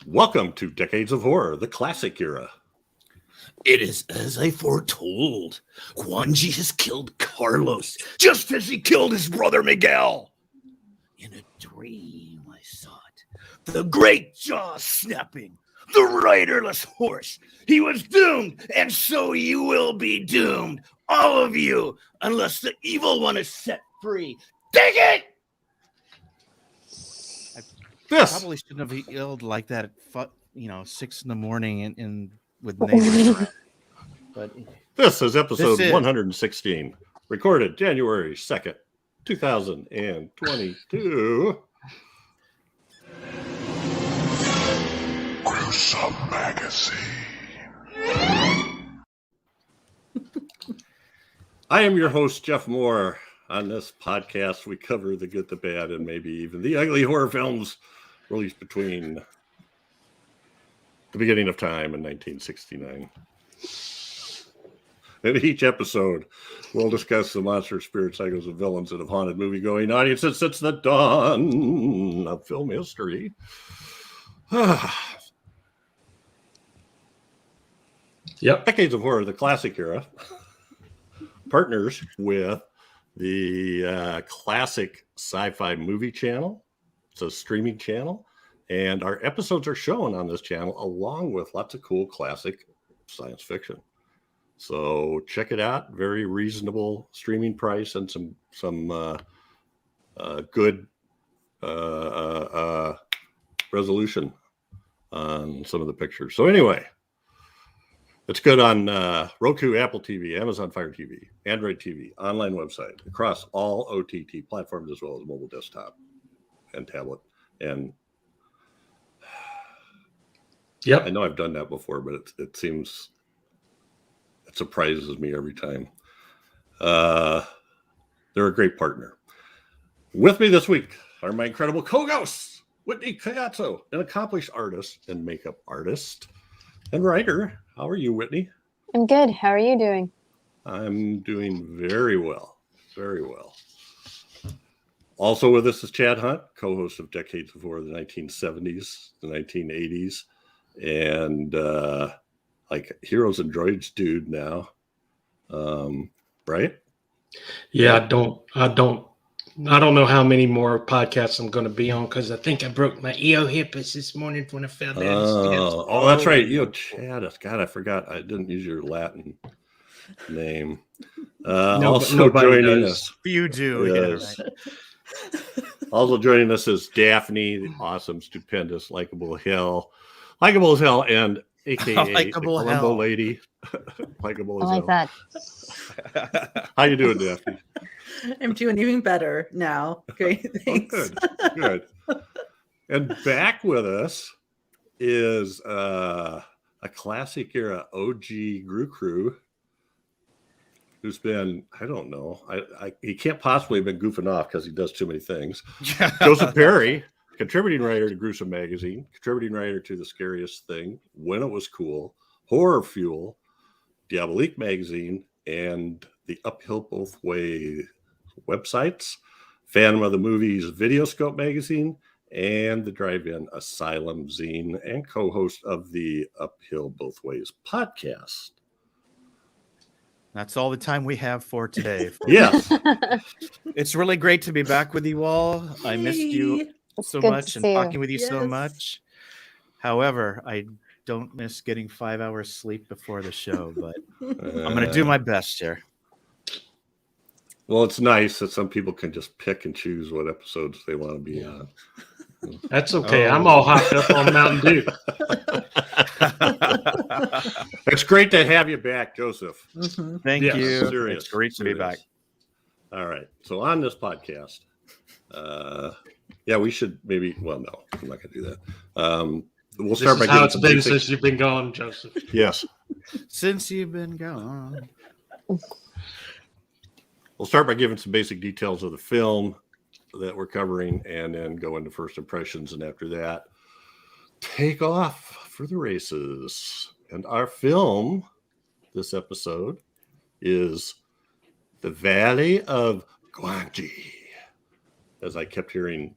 Welcome to Decades of Horror, the classic era. It is as I foretold. Gwangi has killed Carlos, just as he killed his brother Miguel. In a dream I saw it. The great jaw snapping, the riderless horse. He was doomed, and so you will be doomed, all of you, unless the evil one is set free. Take it! Probably shouldn't have yelled like that at 6 a.m. in with neighbors. But this is episode 116, recorded January 2nd, 2022. Gruesome Magazine. I am your host, Jeff Mohr. On this podcast, we cover the good, the bad, and maybe even the ugly horror films released between the beginning of time and 1969. In each episode, we'll discuss the monsters, spirits, psychos, and villains that have haunted movie-going audiences since the dawn of film history. Yep. Decades of Horror, the classic era, partners with the classic sci-fi movie channel. It's a streaming channel, and our episodes are shown on this channel along with lots of cool classic science fiction. So check it out. Very reasonable streaming price and some good resolution on some of the pictures. So anyway, it's good on Roku, Apple TV, Amazon Fire TV, Android TV, online website, across all OTT platforms as well as mobile desktop and tablet. And yep, I know I've done that before, but it seems it surprises me every time. They're a great partner. With me this week are my incredible co-hosts, Whitney Collazo, an accomplished artist and makeup artist and writer. How are you, Whitney? I'm good. How are you doing? I'm doing very well. Very well. Also with us is Chad Hunt, co-host of Decades of Horror, the 1970s, the 1980s, and like Heroes and Droids dude now. Right? Yeah, I don't know how many more podcasts I'm going to be on because I think I broke my eohippus this morning when I fell down the steps. Oh, that's right. Chad. God, I forgot. I didn't use your Latin name. Also joining us. You do. Yes. Yeah, right. Also joining us is Daphne, the awesome, stupendous, likable as hell, and AKA Likeable the Columbo hell. lady. Likable I as like hell. that. How you doing, Daphne? I'm doing even better now. Great, thanks. Oh, good. And back with us is a classic era OG Grue-Crew, who's been, I don't know, he can't possibly have been goofing off because he does too many things. Joseph Perry, contributing writer to Gruesome Magazine, contributing writer to The Scariest Thing, When It Was Cool, Horror Fuel, Diabolique Magazine, and the Uphill Both Way websites, Phantom of the Movies Videoscope Magazine, and the Drive-In Asylum zine, and co-host of the Uphill Both Ways podcast. That's all the time we have for today. Yes. It's really great to be back with you all. I missed you It's so good much to and see you. talking with you so Yes. much. However, I don't miss getting 5 hours sleep before the show, but I'm going to do my best here. Well, it's nice that some people can just pick and choose what episodes they want to be on. That's okay. I'm all hopped up on Mountain Dew. It's great to have you back, Joseph. Thank Yes, you. serious, It's great to be serious. back. All right. So on this podcast, we should maybe, well, no, I'm not going to do that. We'll This start by is how giving it's some been basic. since you've been gone, Joseph. Yes. Since you've been gone. We'll start by giving some basic details of the film that we're covering and then go into first impressions. And after that, take off for the races. And our film this episode is The Valley of Gwangi, as I kept hearing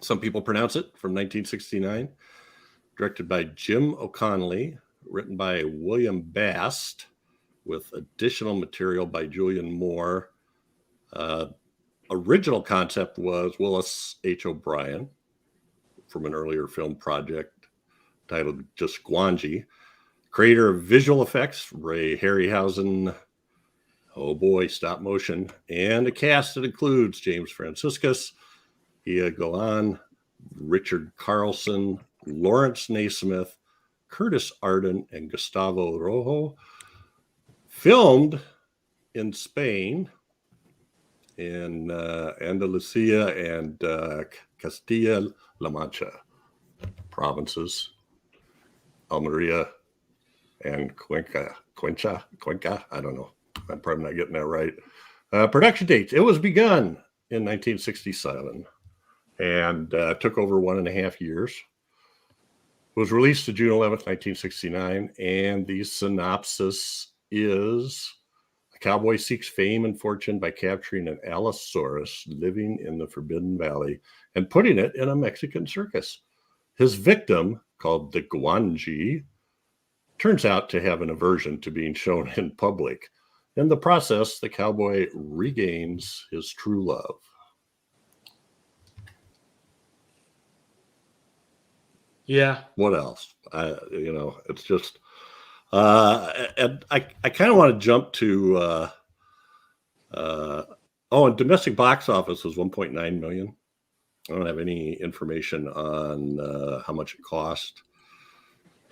some people pronounce it, from 1969. directed by Jim O'Connelly, written by William Bast, with additional material by Julian Mohr. Original concept was Willis H. O'Brien from an earlier film project titled just Gwangi. Creator of visual effects, Ray Harryhausen. Oh boy, stop motion. And a cast that includes James Franciscus, Ia Golan, Richard Carlson, Lawrence Naismith, Curtis Arden, and Gustavo Rojo. Filmed in Spain, in Andalusia and Castilla-La Mancha provinces, Almeria and Cuenca, I don't know. I'm probably not getting that right. Production dates. It was begun in 1967 and took over 1.5 years. It was released to June 11th, 1969, and the synopsis is: a cowboy seeks fame and fortune by capturing an Allosaurus living in the Forbidden Valley and putting it in a Mexican circus. His victim, called the Gwangi, turns out to have an aversion to being shown in public. In the process, the cowboy regains his true love. Yeah. What else? It's just, and I kind of want to jump to, and domestic box office was 1.9 million. I don't have any information on how much it cost.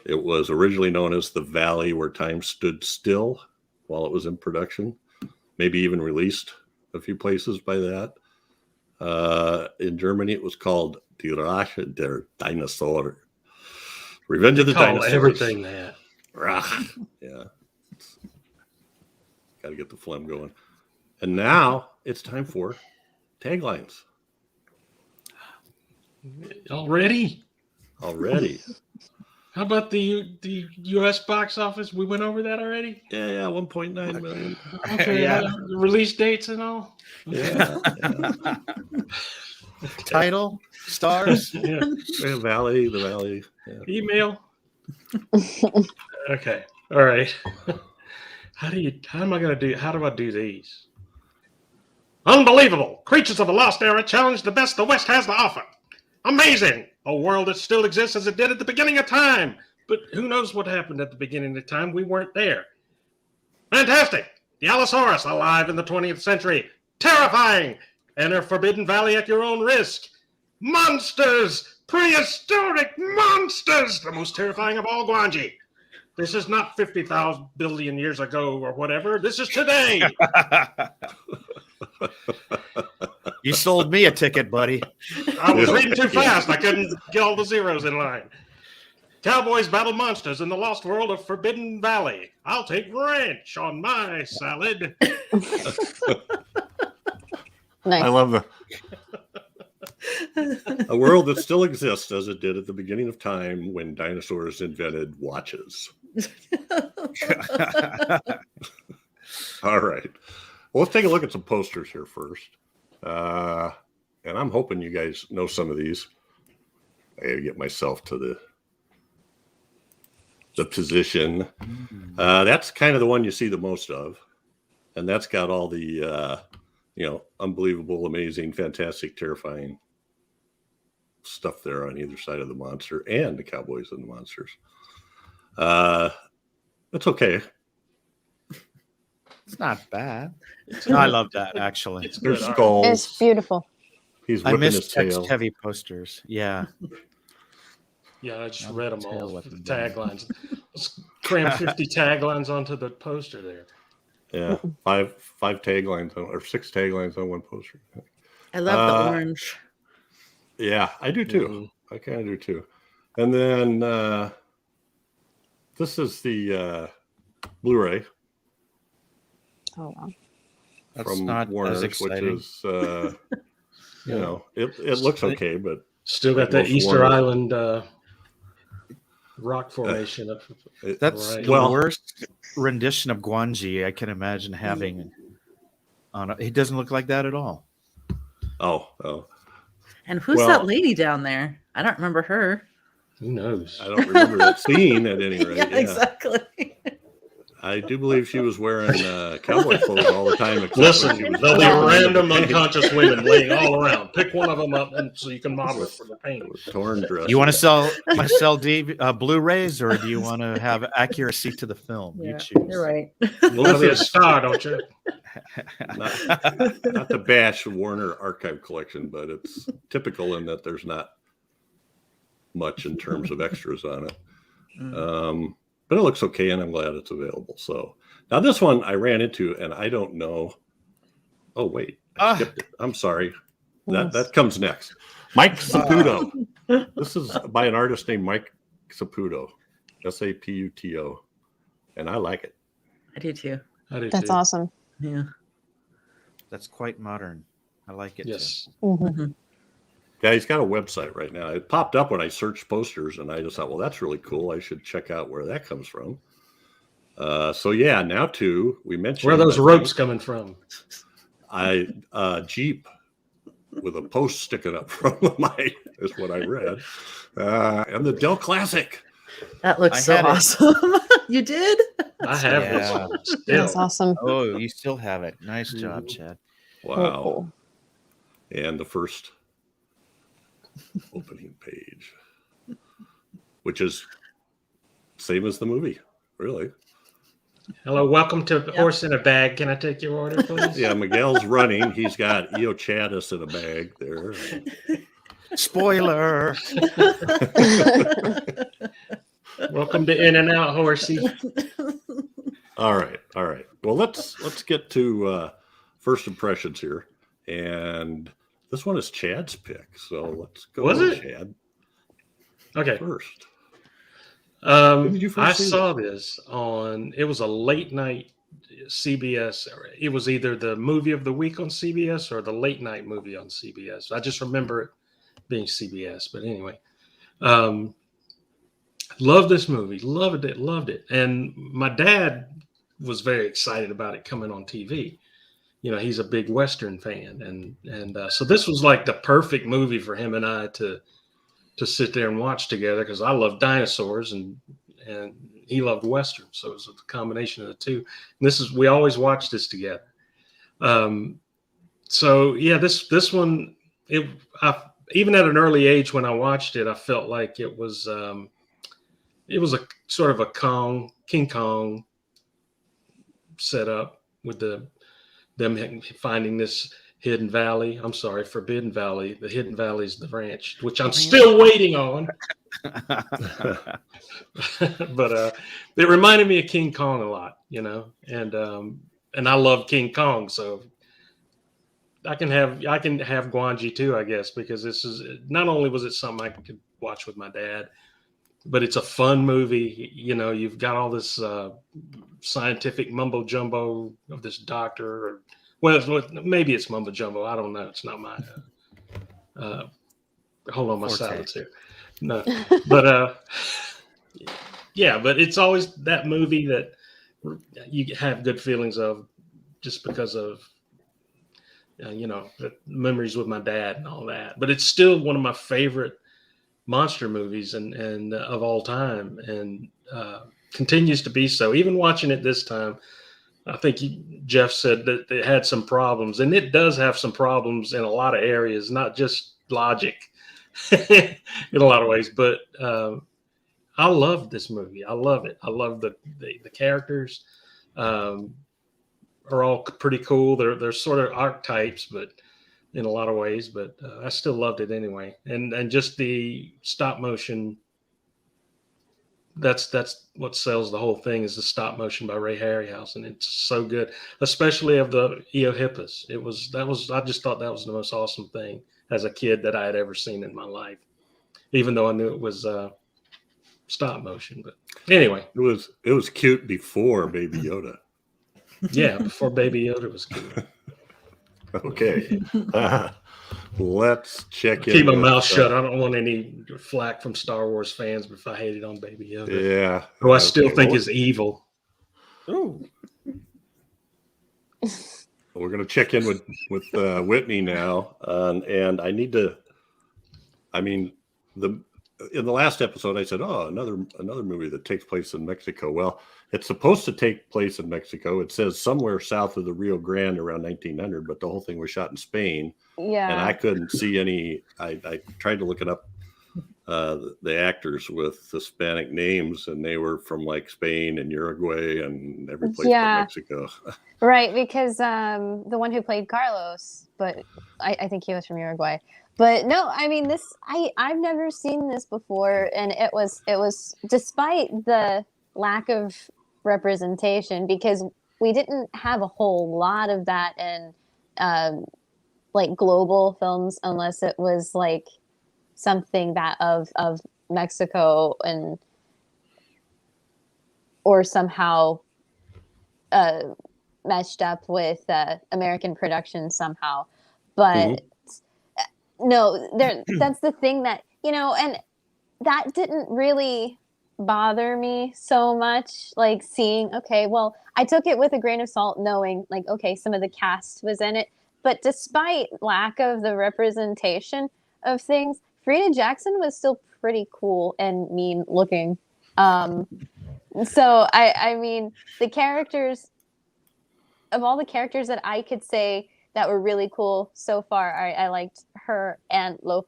It was originally known as The Valley Where Time Stood Still while it was in production, maybe even released a few places by that. In Germany, it was called Die Rache der Dinosaur. Revenge of the Dinosaurs. Everything that. Yeah. Got to get the phlegm going. And now it's time for taglines. Already? How about the U.S. box office? We went over that already? Yeah, 1.9 million. Okay, the release dates and all? Yeah. Title, stars. Yeah. The Valley. Yeah. Email. Okay. All right. How do I do these? Unbelievable! Creatures of the Lost Era challenge the best the West has to offer. Amazing! A world that still exists as it did at the beginning of time. But who knows what happened at the beginning of time? We weren't there. Fantastic! The Allosaurus alive in the 20th century. Terrifying! Enter Forbidden Valley at your own risk. Monsters! Prehistoric monsters! The most terrifying of all Gwangi. This is not 50,000 billion years ago or whatever. This is today. You sold me a ticket, buddy. I was reading too fast. I couldn't get all the zeros in line. Cowboys battle monsters in the lost world of Forbidden Valley. I'll take ranch on my salad. Nice. I love a world that still exists as it did at the beginning of time when dinosaurs invented watches. All right. Well, let's take a look at some posters here first. And I'm hoping you guys know some of these. I gotta get myself to the position. That's kind of the one you see the most of. And that's got all the, unbelievable, amazing, fantastic, terrifying stuff there on either side of the monster and the cowboys and the monsters. It's okay. It's not bad. No, I love that, actually. There's skulls. It's beautiful. He's I whipping miss his tail. text-heavy posters. Yeah. Yeah, I just read them tail all. whipping The taglines. Let's cram 50 taglines onto the poster there. Yeah, five taglines or 6 taglines on one poster. I love the orange. Yeah, I do too. I kind of do too. And then this is the Blu-ray Oh wow. That's from not Warner's, as which exciting. is it looks okay, but Still got that Most Easter Warner. Island rock formation. That's Right. the Well- worst rendition of Gwangi I can imagine having. He doesn't look like that at all. oh, And who's Well- that lady down there? I don't remember her. Who knows? I don't remember that scene at any rate. Yeah, exactly. I do believe she was wearing cowboy clothes all the time. Except Listen, when she was there'll be walking into random the paint. unconscious women laying all around. Pick one of them up, and so you can model it for the paint. With torn dress. You want to sell Blu-rays, or do you want to have accuracy to the film? You Yeah, choose. you're right. You want to be a star, don't you? not to bash Warner Archive Collection, but it's typical in that there's not much in terms of extras on it. But it looks okay, and I'm glad it's available. So now this one I ran into, and I don't know. Oh wait, I skipped it. I'm sorry. That comes next. Mike Saputo. This is by an artist named Mike Saputo, Saputo, and I like it. I do too. That's awesome. Yeah. That's quite modern. I like it. Yes. Yeah, he's got a website right now. It popped up when I searched posters, and I just thought, well, that's really cool. I should check out where that comes from. So yeah, now too, we mentioned Where are those ropes coming from? Jeep with a post sticking up from my is what I read. And the Dell Classic. That looks I so had it. awesome. You did? I have Yeah. this one still. That's awesome. Oh, you still have it. Nice job, Chad. Wow. Cool. And the first opening page, which is same as the movie, really. Hello, welcome to Horse in a Bag. Can I take your order, please? Yeah, Miguel's running. He's got Eochaddis in a bag there. Spoiler. Welcome to In and Out, Horsey. All right. Well, let's get to first impressions here, and this one is Chad's pick. So let's go. Was with it? Chad Okay. first? When did you first I see saw this on, it was a late night CBS. It was either the movie of the week on CBS or the late night movie on CBS. I just remember it being CBS, but anyway. Loved this movie. Loved it. And my dad was very excited about it coming on TV. You know, he's a big Western fan. And so this was like the perfect movie for him and I to sit there and watch together, because I love dinosaurs and he loved Western. So it was a combination of the two. And we always watch this together. So yeah, this one, even at an early age when I watched it, I felt like it was a sort of a King Kong setup with them finding this Hidden Valley. I'm sorry, Forbidden Valley. The Hidden Valley is the ranch, which I'm still waiting on. But it reminded me of King Kong a lot, you know, and I love King Kong, so I can have Gwangi too, I guess, because this is not only was it something I could watch with my dad, but it's a fun movie. You know, you've got all this scientific mumbo jumbo of this doctor, or well, maybe it's mumbo jumbo. I don't know. It's not my. Hold on, my salads here. No, but yeah, but it's always that movie that you have good feelings of, just because of you know, the memories with my dad and all that. But it's still one of my favorite monster movies and of all time, and continues to be so. Even watching it this time, I think Jeff said that it had some problems, and it does have some problems in a lot of areas, not just logic in a lot of ways. But I love this movie. I love it. I love the characters. Are all pretty cool. They're sort of archetypes, but in a lot of ways. But I still loved it anyway. And just the stop motion. That's what sells the whole thing, is the stop motion by Ray Harryhausen. It's so good, especially of the Eohippus. I just thought that was the most awesome thing as a kid that I had ever seen in my life, even though I knew it was stop motion. But anyway, it was cute before Baby Yoda. Yeah, before Baby Yoda was cute. Okay. Let's check in. Keep my mouth shut. I don't want any flack from Star Wars fans if I hated on Baby Yoda. Yeah. Who I still think is evil. Ooh. We're going to check in with Whitney now. And I need to, the in the last episode, I said, "Oh, another movie that takes place in Mexico." Well, it's supposed to take place in Mexico. It says somewhere south of the Rio Grande around 1900, but the whole thing was shot in Spain, and I couldn't see any. I tried to look it up, the actors with Hispanic names, and they were from like Spain and Uruguay and every place but Mexico. Right, because the one who played Carlos, but I think he was from Uruguay. But no, I mean I've never seen this before, and it was despite the lack of representation, because we didn't have a whole lot of that in like global films, unless it was like something that of Mexico and or somehow meshed up with American production somehow. But no, that's the thing that, and that didn't really bother me so much, like seeing, okay, well, I took it with a grain of salt, knowing like, okay, some of the cast was in it, but despite lack of the representation of things, Frida Jackson was still pretty cool and mean looking. So I mean, the characters, of all the characters that I could say that were really cool so far, I liked her and Lope,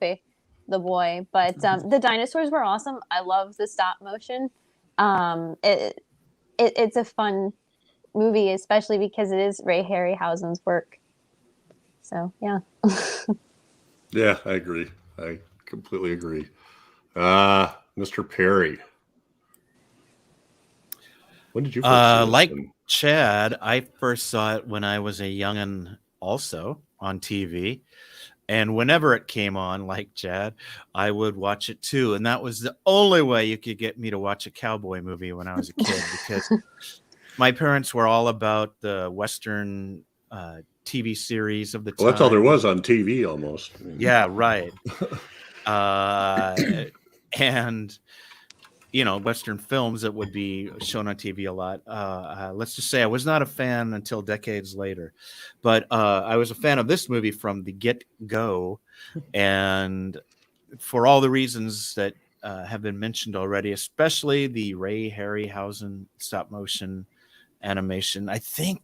the boy. But the dinosaurs were awesome. I love the stop motion. It's a fun movie, especially because it is Ray Harryhausen's work. So yeah. Yeah, I agree. I completely agree. Mr. Perry, when did you first see this like one? Chad, I first saw it when I was a youngin', also on TV, and whenever it came on, like Chad, I would watch it too. And that was the only way you could get me to watch a cowboy movie when I was a kid, because my parents were all about the Western TV series of the time. Well, that's all there was on TV almost. Yeah, right. And Western films that would be shown on TV a lot. Let's just say I was not a fan until decades later, but I was a fan of this movie from the get-go, and for all the reasons that have been mentioned already, especially the Ray Harryhausen stop-motion animation. I think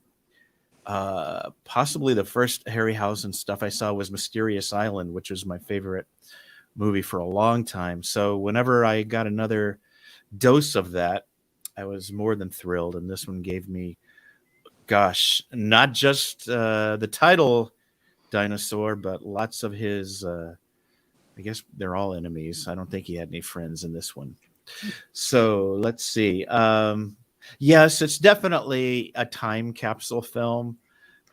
possibly the first Harryhausen stuff I saw was Mysterious Island, which was my favorite movie for a long time. So whenever I got another dose of that, I was more than thrilled, and this one gave me, gosh, not just the title dinosaur, but lots of his I guess they're all enemies. I don't think he had any friends in this one. So let's see. Yes, it's definitely a time capsule film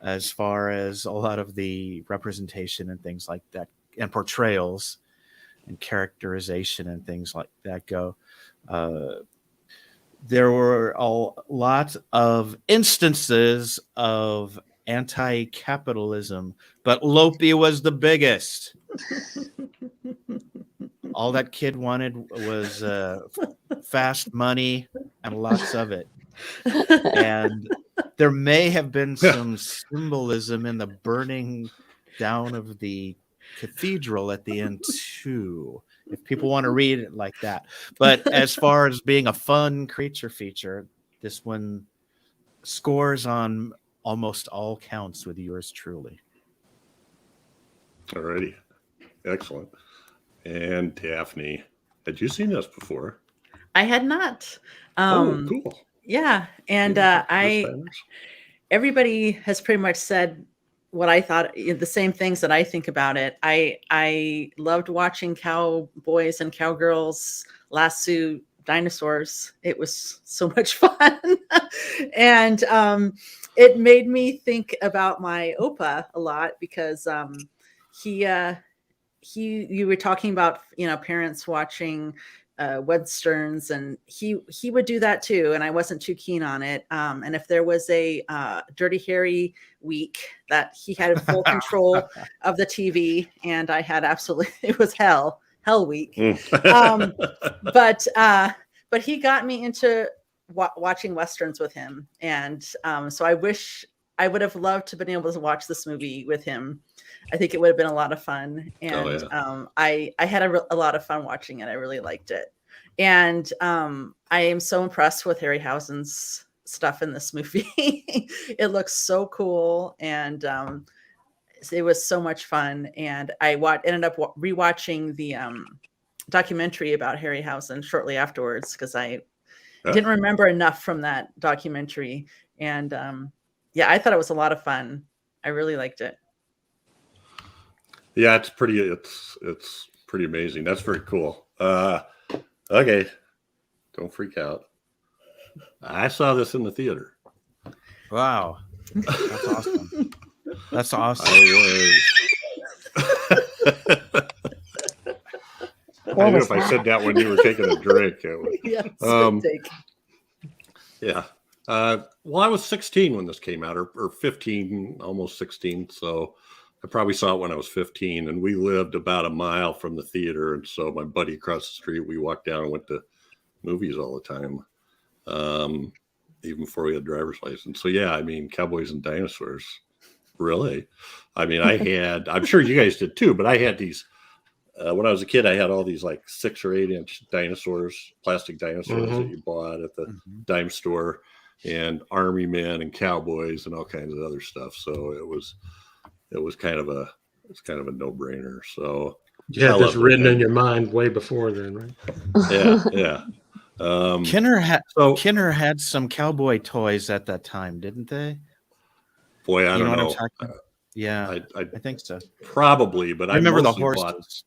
as far as a lot of the representation and things like that, and portrayals and characterization and things like that go. There were a lot of instances of anti-capitalism, but Lope was the biggest. All that kid wanted was fast money and lots of it. And there may have been some symbolism in the burning down of the cathedral at the end too, if people want to read it like that. But as far as being a fun creature feature, this one scores on almost all counts with yours truly. Alrighty. Excellent. And Daphne, had you seen this before? I had not. Cool. Yeah, and everybody has pretty much said what I thought, the same things that I think about it. I loved watching cowboys and cowgirls lasso dinosaurs. It was so much fun. And it made me think about my Opa a lot, because you were talking about, parents watching Westerns, and he would do that too, and I wasn't too keen on it. And if there was a Dirty Harry week, that he had full control of the TV, and I had absolutely, it was hell week. But he got me into watching Westerns with him, and so I wish I would have loved to have been able to watch this movie with him. I think it would have been a lot of fun. And I had a lot of fun watching it. I really liked it. And I am so impressed with Harryhausen's stuff in this movie. It looks so cool. And it was so much fun. And I ended up rewatching the documentary about Harryhausen shortly afterwards because I didn't remember enough from that documentary. And I thought it was a lot of fun. I really liked it. Yeah, it's pretty amazing. That's very cool. Okay, don't freak out. I saw this in the theater. Wow, that's awesome. That's awesome. I knew if I said that when you were taking a drink. Yeah. Well, I was 16 when this came out, or 15, almost 16. So I probably saw it when I was 15, and we lived about a mile from the theater. And so my buddy across the street, we walked down and went to movies all the time, even before we had driver's license. So yeah, I mean, Cowboys and Dinosaurs, really. I mean, I'm sure you guys did too, but I had these, when I was a kid, I had all these like 6 or 8 inch dinosaurs, plastic dinosaurs that you bought at the dime store, and army men and cowboys and all kinds of other stuff. So it was kind of a no brainer. So yeah, this written in your mind way before then, right? Yeah. Kenner had some cowboy toys at that time, didn't they? Boy, I don't know. Yeah, I think so. Probably, but I remember the horses.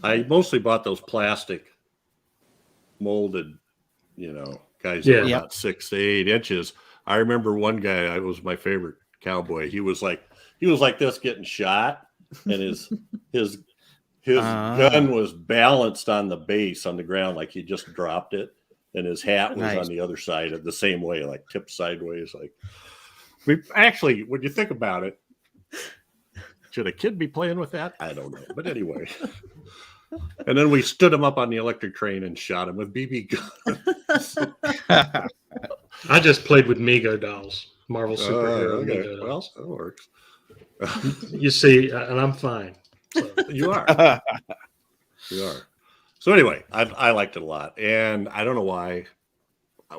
I mostly bought those plastic molded, guys that were about 6 to 8 inches. I remember one guy, it was my favorite cowboy. He was like this getting shot, and his gun was balanced on the base on the ground, like he just dropped it, and his hat was on the other side the same way, like tipped sideways. Like, we actually, when you think about it, should a kid be playing with that? I don't know, but anyway. And then we stood him up on the electric train and shot him with BB guns. I just played with Mego dolls, Marvel superhero Mego dolls. Well, that works. You see, and I'm fine. So. You are. You are. So anyway, I liked it a lot, and I don't know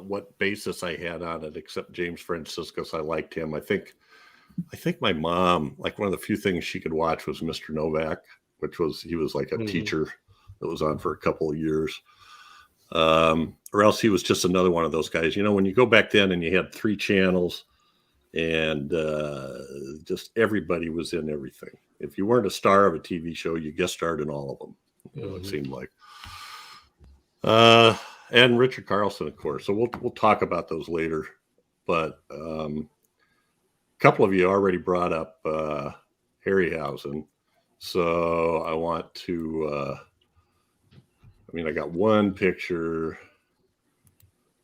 what basis I had on it, except James Franciscus. I liked him. I think my mom, like, one of the few things she could watch was Mr. Novak, he was like a teacher that was on for a couple of years. Or else he was just another one of those guys. When you go back then and you had 3 channels and just everybody was in everything. If you weren't a star of a TV show, you guest starred in all of them. It seemed like. And Richard Carlson, of course. So we'll talk about those later. But a couple of you already brought up Harryhausen. So I want to, I got one picture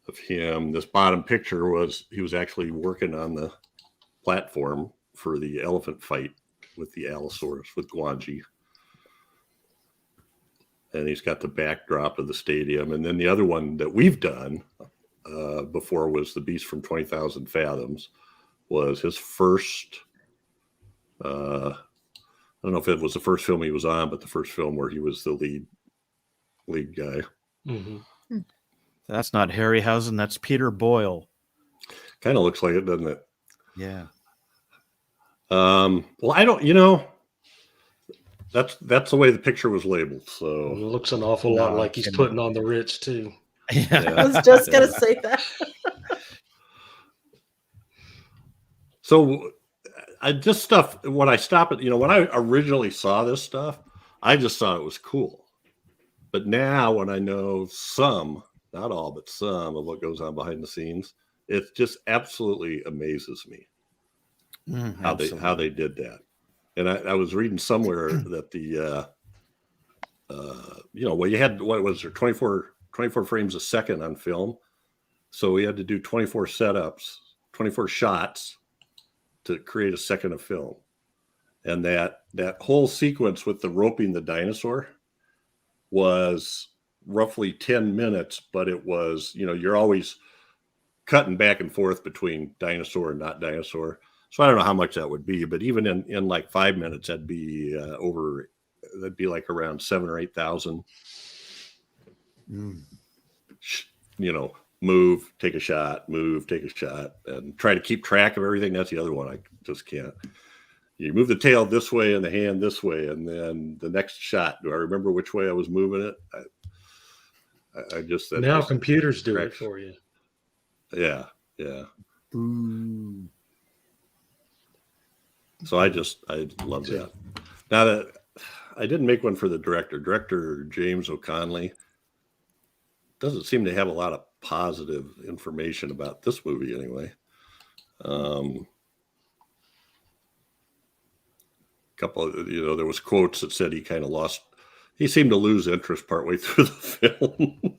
of him. This bottom picture he was actually working on the platform for the elephant fight with the Allosaurus, with Gwangi. And he's got the backdrop of the stadium. And then the other one that we've done before was The Beast from 20,000 Fathoms, was his first, I don't know if it was the first film he was on, but the first film where he was the lead guy. Mm-hmm. That's not Harryhausen. That's Peter Boyle. Kind of looks like it, doesn't it? Yeah. Well, I don't, that's the way the picture was labeled. So it looks an awful lot like he's putting on the Ritz too. Yeah. I was just going to say that. So when I stop at, when I originally saw this stuff, I just thought it was cool. But now when I know some, not all, but some of what goes on behind the scenes, it just absolutely amazes me how they did that. And I was reading somewhere that the, you had, what was there, 24 frames a second on film. So we had to do 24 setups, 24 shots to create a second of film. And that whole sequence with the roping the dinosaur was roughly 10 minutes, but it was, you're always cutting back and forth between dinosaur and not dinosaur. So I don't know how much that would be, but even in like 5 minutes, that'd be that'd be like around 7,000 or 8,000. You know, move, take a shot, move, take a shot, and try to keep track of everything. That's the other one. I just can't. You move the tail this way and the hand this way, and then the next shot. Do I remember which way I was moving it? I just now computers do it for you. Yeah. So I love that. Now that I didn't make one for the director James O'Connelly doesn't seem to have a lot of positive information about this movie anyway. Couple of, there was quotes that said he seemed to lose interest partway through the film.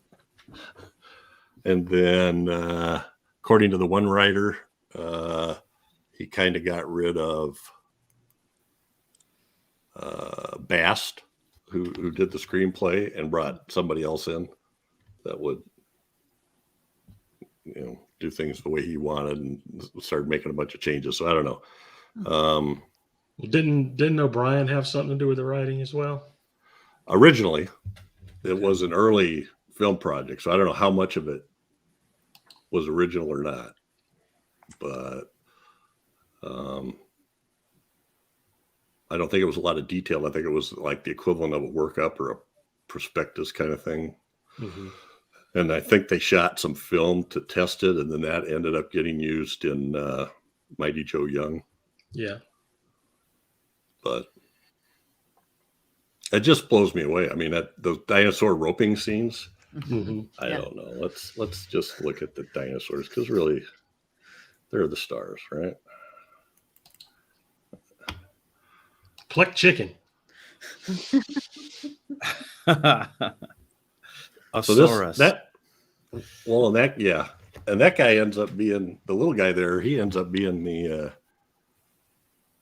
And then according to the one writer, he kind of got rid of Bast, who did the screenplay, and brought somebody else in that would do things the way he wanted, and started making a bunch of changes. So I don't know. Didn't OBrien have something to do with the writing as well? Originally, it was an early film project, so I don't know how much of it was original or not. But I don't think it was a lot of detail. I think it was like the equivalent of a workup or a prospectus kind of thing. Mm-hmm. And I think they shot some film to test it, and then that ended up getting used in Mighty Joe Young. Yeah. But it just blows me away. I mean, those dinosaur roping scenes, mm-hmm. I don't know. Let's just look at the dinosaurs, because really, they're the stars, right? Pluck chicken. Allosaurus. And that guy ends up being the little guy there. He ends up being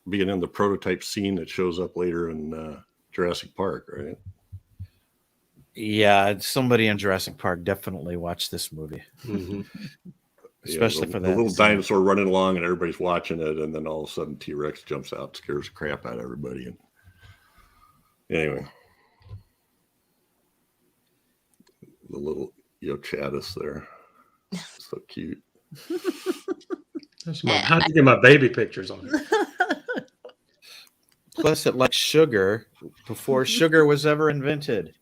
being in the prototype scene that shows up later in Jurassic Park, right? Yeah, somebody in Jurassic Park definitely watched this movie. Mm-hmm. Especially for that. The little dinosaur running along and everybody's watching it, and then all of a sudden T-Rex jumps out, scares the crap out of everybody. And anyway, the little Chatus there. So cute. How'd you get my baby pictures on it? Plus, it likes sugar before sugar was ever invented.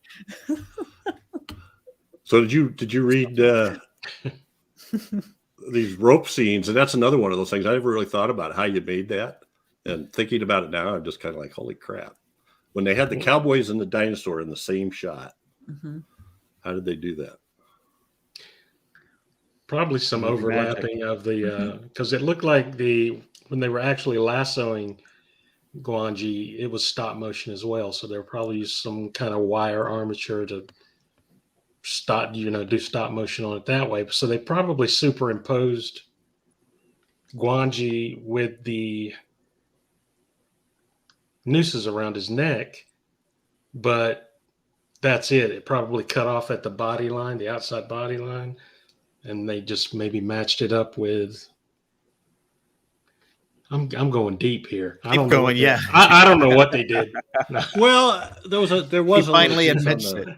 So did you read these rope scenes? And that's another one of those things I never really thought about how you made that. And thinking about it now, I'm just kind of like, holy crap! When they had the cowboys and the dinosaur in the same shot, mm-hmm. How did they do that? Probably some overlapping of the because it looked like when they were actually lassoing Gwangi, it was stop motion as well. So they were probably used some kind of wire armature to do stop motion on it that way. So they probably superimposed Gwangi with the nooses around his neck, but that's it. It probably cut off at the body line, the outside body line, and they just maybe matched it up with. I'm going deep here. I don't know what they did. Well, there was finally admits it.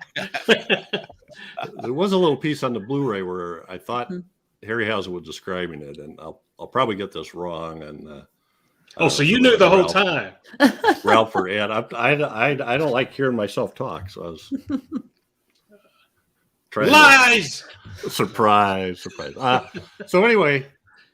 There was a little piece on the Blu-ray where I thought Harryhausen was describing it, and I'll probably get this wrong. And so you knew the whole time, Ralph or Ed. I don't like hearing myself talk, so I was trying. Lies. Surprise. So anyway,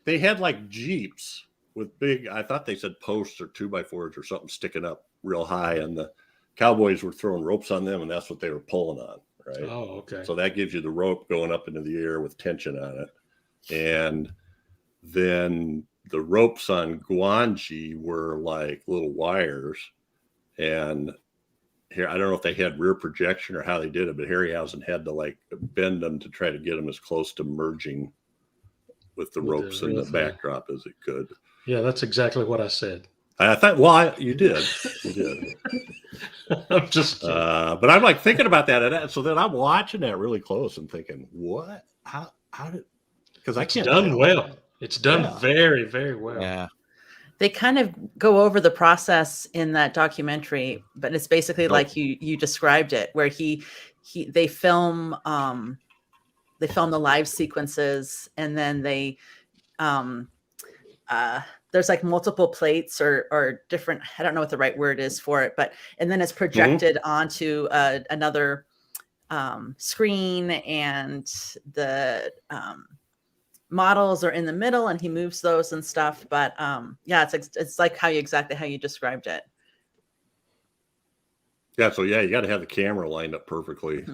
they had like Jeeps with big, I thought they said posts or 2x4s or something sticking up real high, and the cowboys were throwing ropes on them, and that's what they were pulling on, right? Oh, okay. So that gives you the rope going up into the air with tension on it. And then the ropes on Gwangi were like little wires. And here, I don't know if they had rear projection or how they did it, but Harryhausen had to like bend them to try to get them as close to merging with the ropes in the backdrop as it could. Yeah, that's exactly what I said. I thought, you did. I'm just kidding. But I'm like thinking about that. And so then I'm watching that really close and thinking, what? How did, because I can't. It's done well. It's done very, very well. Yeah. They kind of go over the process in that documentary, but it's basically like you described it, where they film the live sequences, and then they there's like multiple plates or different, I don't know what the right word is for it, and then it's projected onto another screen, and the models are in the middle, and he moves those and stuff. But yeah, it's like exactly how you described it. Yeah, so yeah, you got to have the camera lined up perfectly,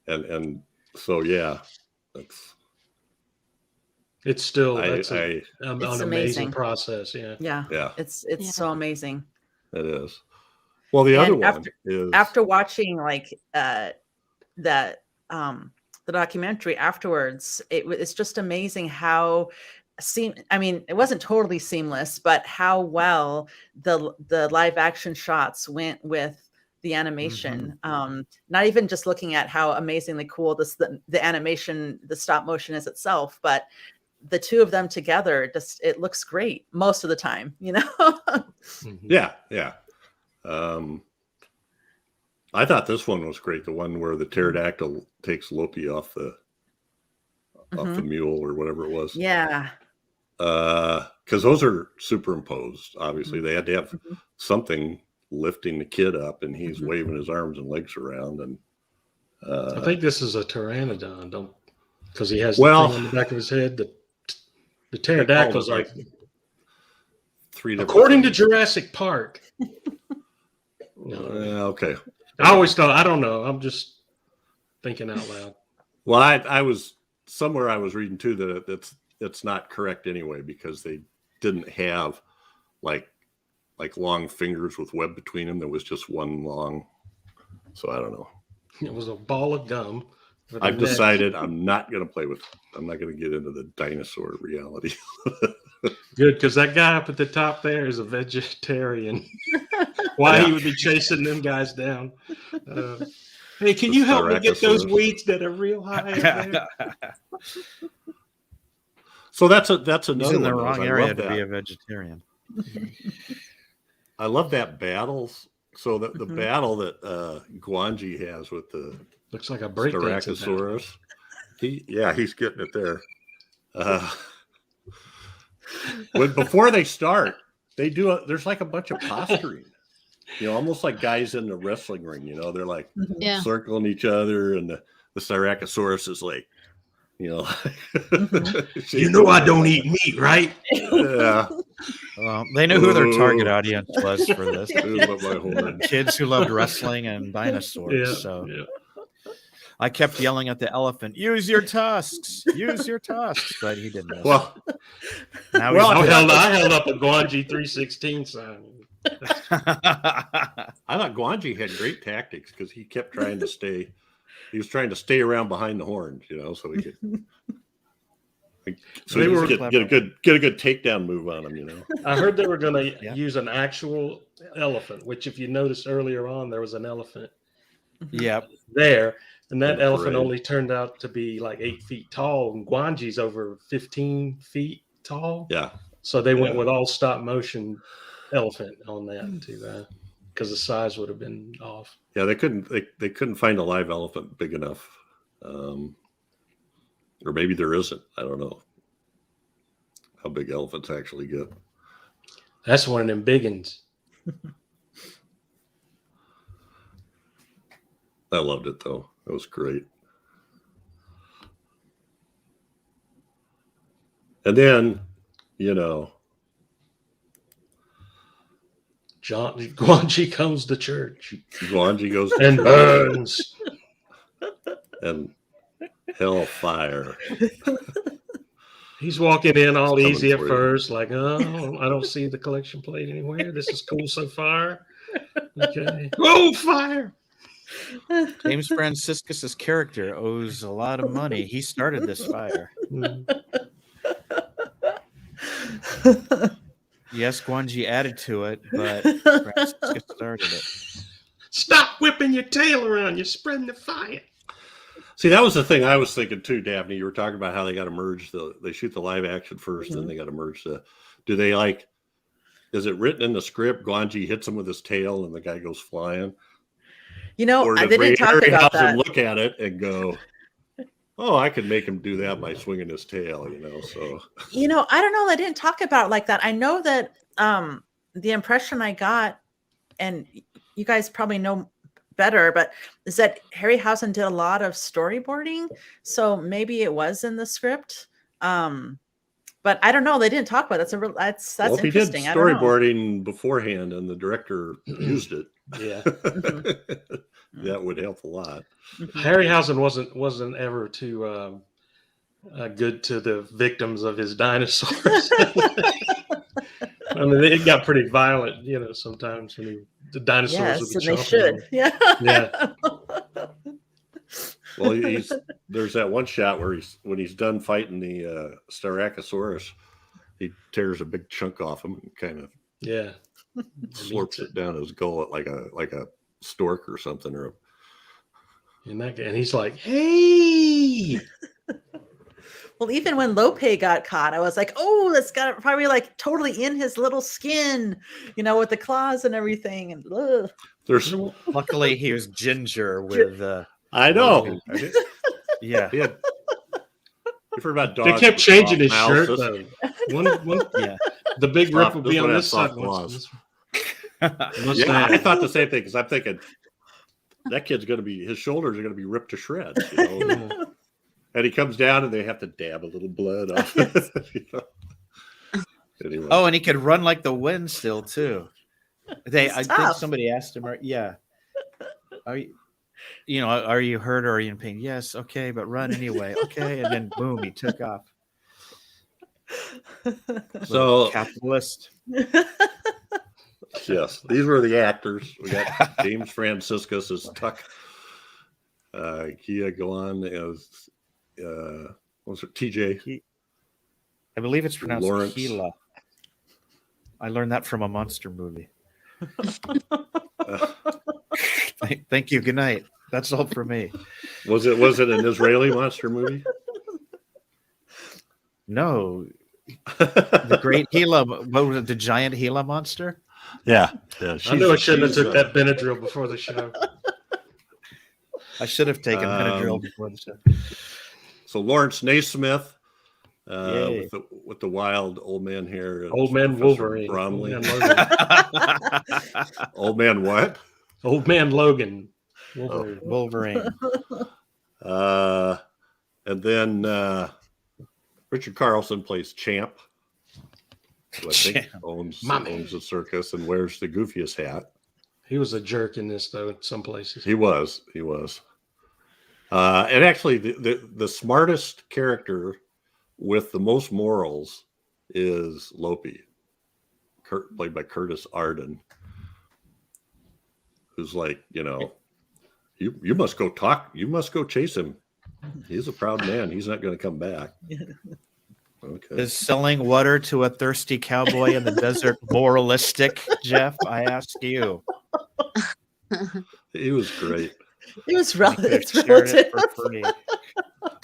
and so yeah, it's still an amazing process. Yeah. It's so amazing. It is. Well, the other one is after watching like the documentary afterwards, it's just amazing how it wasn't totally seamless, but how well the live action shots went with the animation. Not even just looking at how amazingly cool the animation, the stop motion is itself, but the two of them together, it looks great most of the time, you know? Yeah. I thought this one was great. The one where the pterodactyl takes Loki off the mule or whatever it was. Yeah. Because those are superimposed. Obviously, they had to have something lifting the kid up, and he's waving his arms and legs around. And I think this is a pteranodon, because he has the thing on the back of his head. The pterodactyl's like three. According to Jurassic Park. Okay. I always thought, I don't know. I'm just thinking out loud. Well, I was somewhere I was reading too that it's not correct anyway, because they didn't have like long fingers with web between them. There was just one long. So I don't know. It was a ball of gum. I've decided I'm not going to get into the dinosaur reality. Good, because that guy up at the top there is a vegetarian. Why he would be chasing them guys down? Hey, can you help me get those weeds that are real high up there? So that's another. He's in the one, wrong area to be a vegetarian. I love that battle. So the battle that Gwangi has with the looks like a breakdancer. He's getting it there. Before they start, they do there's like a bunch of posturing, almost like guys in the wrestling ring. They're like circling each other, and the Styracosaurus is like, I don't eat meat, right? Yeah. Well, they knew who their target audience was for this. My Kids who loved wrestling and dinosaurs. I kept yelling at the elephant, "Use your tusks! Use your tusks!" But he didn't. Well, I held up a Gwangi 316 sign. I thought Gwangi had great tactics, because he kept trying to stay. He was trying to stay around behind the horns, so he could. So they were get a good takedown move on him, I heard they were going to use an actual elephant, which, if you noticed earlier on, there was an elephant. Yep. There, and that elephant only turned out to be like 8 feet tall, and Gwangi's over 15 feet tall. Yeah. So they went with all stop motion elephant on that too, because the size would have been off. Yeah, they couldn't find a live elephant big enough. Or maybe there isn't. I don't know how big elephants actually get. That's one of them big ones. I loved it, though. It was great. And then, Gwangi comes to church. Gwangi goes and burns. And hellfire. He's walking in all easy at first, like, oh, I don't see the collection plate anywhere. This is cool so far. Okay. Oh, fire! James Franciscus's character owes a lot of money. He started this fire. Yes, Gwangi added to it, but Franciscus started it. Stop whipping your tail around. You're spreading the fire. See, that was the thing I was thinking too, Daphne. You were talking about how they got to merge they shoot the live action first, then they got to merge do they is it written in the script? Gwangi hits him with his tail, and the guy goes flying. You know, Or they did didn't talk about that. look at it and go, "Oh, I could make him do that by swinging his tail," you know? So, You know, I don't know. They didn't talk about it like that. I know that the impression I got, and you guys probably know better, but is that Harryhausen did a lot of storyboarding, so maybe it was in the script. But I don't know. They didn't talk about it. That's well, if he did interesting. I don't know. storyboarding beforehand and the director used it, Yeah. that would help a lot. Harryhausen wasn't ever too good to the victims of his dinosaurs. I mean, it got pretty violent, you know, sometimes when the dinosaurs would Yes, be and they chomping should. on him. Yeah. Yeah. Well, there's that one shot where when he's done fighting the Styracosaurus, he tears a big chunk off him and kind of Yeah. slurps it down his gullet like a stork or something. And he's like, "Hey!" Well, even when Lope got caught, I was like, "Oh, that's got probably like totally in his little skin, you know, with the claws and everything." And ugh. There's Luckily, he was ginger with. I know. Yeah. He had, you've heard about They dogs. kept with changing his soft shirt mouths. though. One, Yeah. the big rip Soft- would this be one on has this side. soft once- claws. Yeah, I thought the same thing because I'm thinking that kid's going to be, his shoulders are going to be ripped to shreds. You know? And he comes down and they have to dab a little blood off. You know? Anyway. Oh, and he could run like the wind still too. I think tough. somebody asked him, yeah, are you hurt or are you in pain? Yes, okay, but run anyway. Okay, and then boom, he took off. So Capitalist. yes, these were the actors. We got James Franciscus as Tuck. Kia Golan as what was it? TJ. I believe it's pronounced Lawrence. Gila. I learned that from a monster movie. Thank you. Good night. That's all for me. Was it an Israeli monster movie? No, the great Gila. What was it? The giant Gila monster? Yeah. I knew I shouldn't have took that Benadryl before the show. I should have taken Benadryl before the show. So Lawrence Naismith Yay. with the wild old man hair. Old man Professor Wolverine. Bromley. Old man Logan. Old man what? Old man Logan. Wolverine. Wolverine. And then Richard Carlson plays Champ, who I think Champ. owns Mommy. the circus and wears the goofiest hat. He was a jerk in this, though, in some places. He was. And actually, the smartest character with the most morals is Lope, played by Curtis Arden, who's like, you know, you must go talk. You must go chase him. He's a proud man. He's not going to come back. Okay. Is selling water to a thirsty cowboy in the desert moralistic, Jeff? I ask you. He was great. It was I could have it's shared relative. it for free.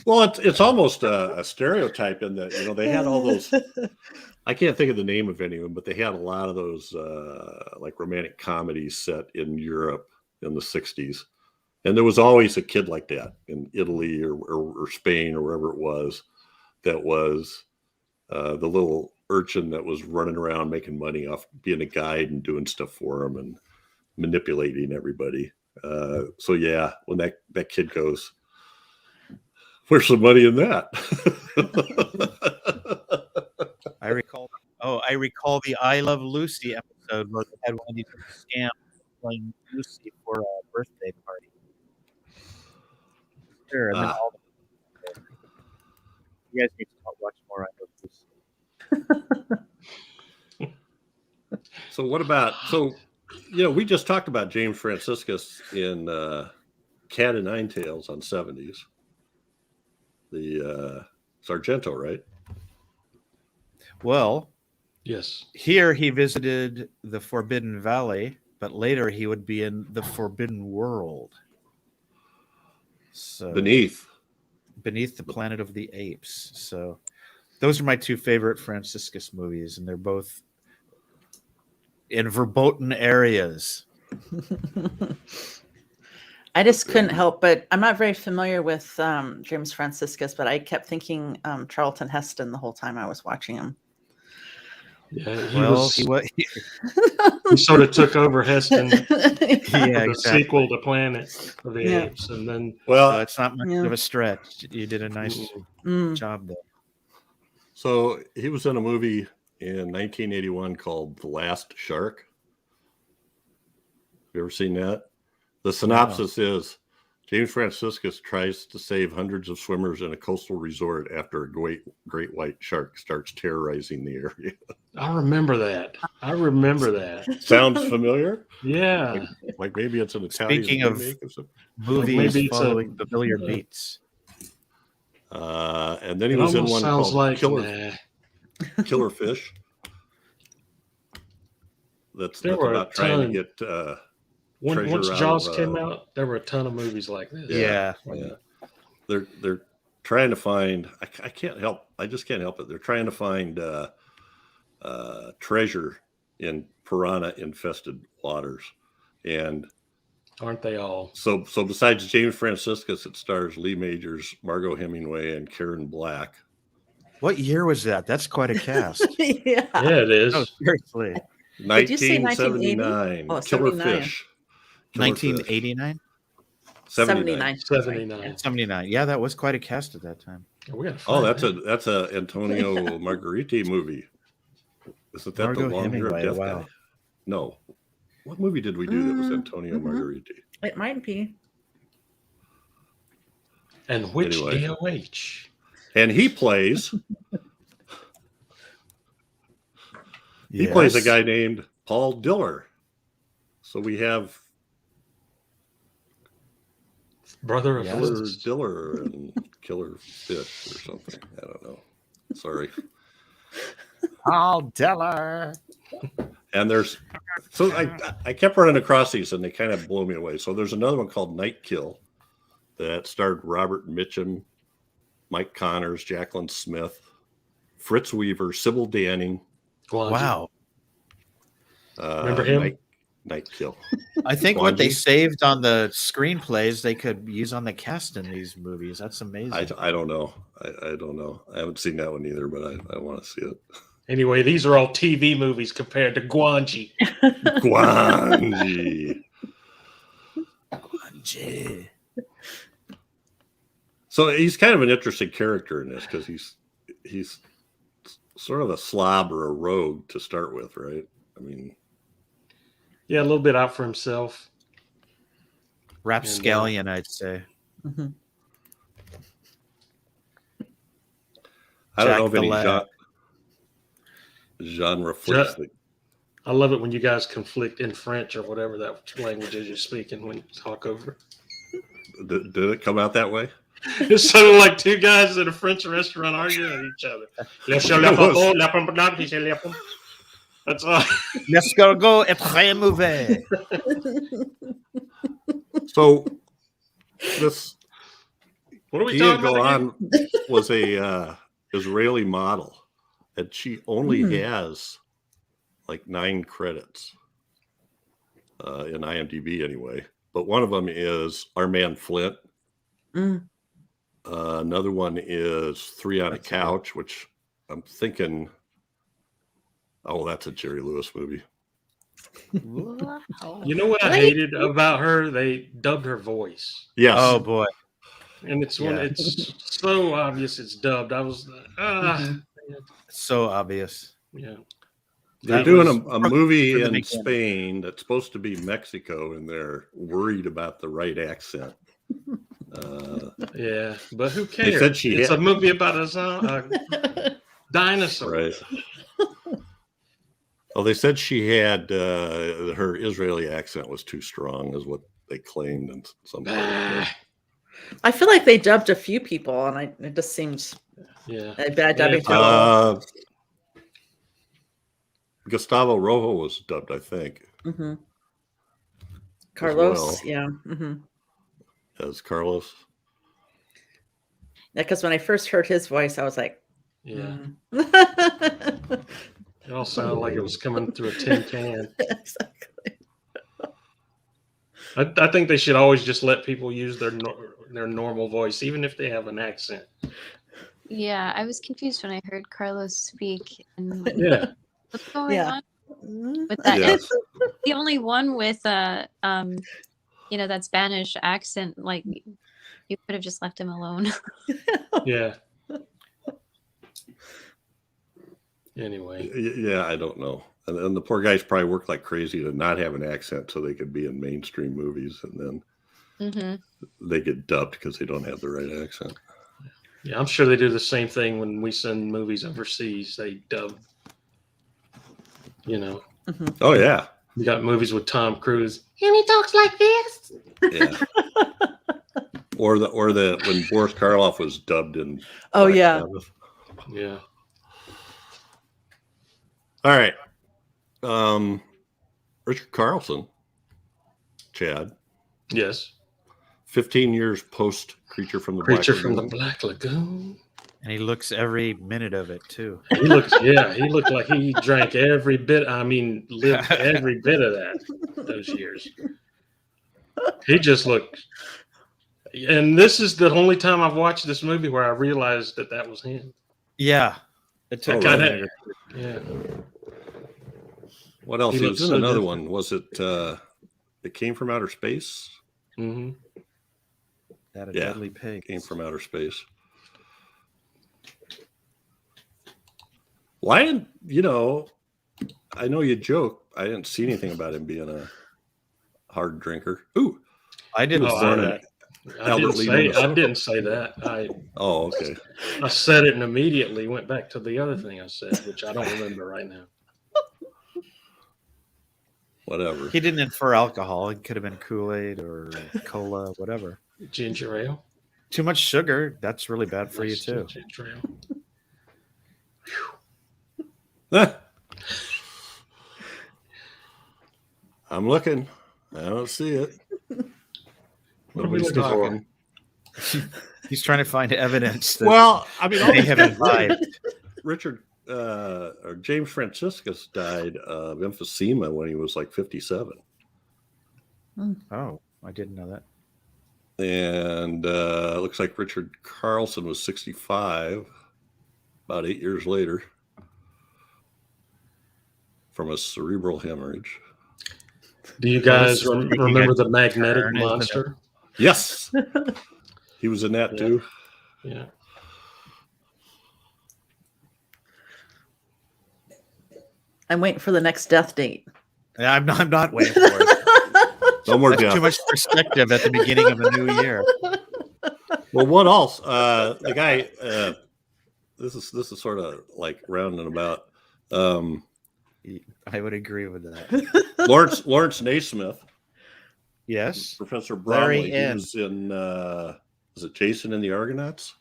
Well, it's almost a stereotype in that, you know, they had all those. I can't think of the name of any of them, but they had a lot of those like romantic comedies set in Europe in the 60s. And there was always a kid like that in Italy or Spain or wherever it was that was the little urchin that was running around making money off being a guide and doing stuff for them and manipulating everybody. So yeah, when that kid goes, where's the money in that? I recall the I Love Lucy episode where they had one of these scams playing Lucy for a birthday party. Sure, and then all you guys need to watch more I Love Lucy. So what about, you know, we just talked about James Franciscus in Cat and Nine Tails on 70s. The Sargento, right? Well, Yes. here he visited the Forbidden Valley, but later he would be in the Forbidden World. So Beneath. Beneath the Planet of the Apes. So those are my two favorite Franciscus movies, and they're both in verboten areas. I just couldn't help, but I'm not very familiar with James Franciscus, but I kept thinking Charlton Heston the whole time I was watching him. Yeah, He he sort of took over Heston yeah, the exactly. sequel to Planet of the Apes, and then Well, So it's not much of a stretch. You did a nice job there. so he was in a movie in 1981 called The Last Shark. You ever seen that? The synopsis is James Franciscus tries to save hundreds of swimmers in a coastal resort after a great white shark starts terrorizing the area. I remember that. Sounds familiar? Yeah. Like maybe it's an Italian Speaking of remake or something. movies maybe it's following familiar beats. And then he It was in almost one sounds called like Killer Fish. That's There were a about trying to ton. get treasure Once out Jaws of, came out, there were a ton of movies like this. Yeah. They're trying to find. I can't help. I just can't help it. They're trying to find treasure in piranha infested waters, and Aren't they all? so besides James Franciscus, it stars Lee Majors, Margot Hemingway, and Karen Black. What year was that? That's quite a cast. Yeah. Yeah, it is. Oh, seriously. Did you say 1979. Oh, Killer 79. Fish. 1989? 79. 79. 79. Yeah, that was quite a cast at that time. We gotta Oh, find that's a Antonio Margheriti movie. Isn't that Margot the Long Hair Hemingway, Deaf wow. guy? No. What movie did we do that was Antonio Margheriti? It might be. And which Anyway. DOH? And he plays he plays a guy named Paul Diller. So we have Brother of Yeah. Killer Liz. Diller and Killer Fish or something. I don't know. Sorry. Paul Diller. And there's so I kept running across these and they kind of blow me away. So there's another one called Night Kill that starred Robert Mitchum, Mike Connors, Jacqueline Smith, Fritz Weaver, Sybil Danning. Gwangi. Wow. Remember him? Night Kill. I think what they Gwangi. saved on the screenplays they could use on the cast in these movies. That's amazing. I don't know. I don't know. I haven't seen that one either, but I want to see it. Anyway, these are all TV movies compared to Gwangi. Gwangi. Gee. So he's kind of an interesting character in this because he's sort of a slob or a rogue to start with, right? I mean, Yeah, a little bit out for himself. Rapscallion, I'd say. Mm-hmm. I don't Jack know if the any Lad. genre flicks that. I love it when you guys conflict in French or whatever that language is you're speaking when you talk over. Did it come out that way? It sounded like two guys at a French restaurant arguing at each other. That's all. L'escargot est très mauvais. So this What are we Dia talking about? Again? Golan was a Israeli model, and she only has like 9 credits in IMDb anyway. But one of them is Our Man Flint. Mm. Another one is 3 on a Couch, which I'm thinking, oh, that's a Jerry Lewis movie. You know what I hated about her? They dubbed her voice, Yes. Oh boy. and it's when Yeah. it's so obvious it's dubbed. I was So obvious. yeah. They're That doing was a movie for the in beginning. Spain that's supposed to be Mexico, and they're worried about the right accent. Yeah, but who They cares? said she It's had- a movie about a dinosaur. Right. Well, they said she had her Israeli accent was too strong, is what they claimed, and some. Ah, I feel like they dubbed a few people, and it just seems yeah. a bad dubbing job. Gustavo Rojo was dubbed, I think, Mm-hmm. Carlos, well. yeah. Mm-hmm. as Carlos. Yeah, because when I first heard his voice, I was like, Yeah. mm. It all sounded like it was coming through a tin can. Exactly. I think they should always just let people use their normal voice, even if they have an accent. Yeah, I was confused when I heard Carlos speak. And like, Yeah. what's going Yeah. on with that? Yes. The only one with that Spanish accent. Like, you could have just left him alone. Yeah. Anyway. Yeah, I don't know. And the poor guys probably worked like crazy to not have an accent so they could be in mainstream movies, and then they get dubbed because they don't have the right accent. Yeah, I'm sure they do the same thing when we send movies overseas. They dub, Oh yeah, You got movies with Tom Cruise. And he talks like this. yeah. or the when Boris Karloff was dubbed in. Oh, Black yeah. Sabbath. Yeah. All right. Richard Carlson, Chad, Yes. 15 years post Creature from the Creature Black from the Lagoon. Black Lagoon. And he looks every minute of it too. He looked like he drank every bit. I mean, lived every bit of those years. He just looked. And this is the only time I've watched this movie where I realized that was him. Yeah. It took Oh, a right. minute. Yeah. What else? He He looks was in so another different. one. Was it It Came from Outer Space? Mm-hmm. That a Yeah. deadly pig. Came from Outer Space. Why didn't I know you joke. I didn't see anything about him being a hard drinker. Ooh. I didn't Oh, say I- that. I Albert Lee, Minnesota. didn't say that. Oh, okay. I said it and immediately went back to the other thing I said, which I don't remember right now. Whatever. He didn't infer alcohol. It could have been Kool-Aid or cola, whatever. Ginger ale. Too much sugar, that's really bad for you too. Ginger ale. I'm looking. I don't see it. What are we Nobody's looking for? talking. He's trying to find evidence that Well, I mean, they have imbibed. Richard or James Franciscus died of emphysema when he was like 57. Oh, I didn't know that. And it looks like Richard Carlson was 65 about 8 years later from a cerebral hemorrhage. Do you guys Well, this is- remember the magnetic Turn, isn't it? monster? Yes. He was in that Yeah. too. Yeah. I'm waiting for the next death date. Yeah, I'm not waiting for it. No more That's death. too much perspective at the beginning of a new year. Well, what else? The guy. This is sort of like rounding about. I would agree with that. Lawrence Naismith, Yes. Professor Very Bromley. He end. was in. Was it Jason and the Argonauts?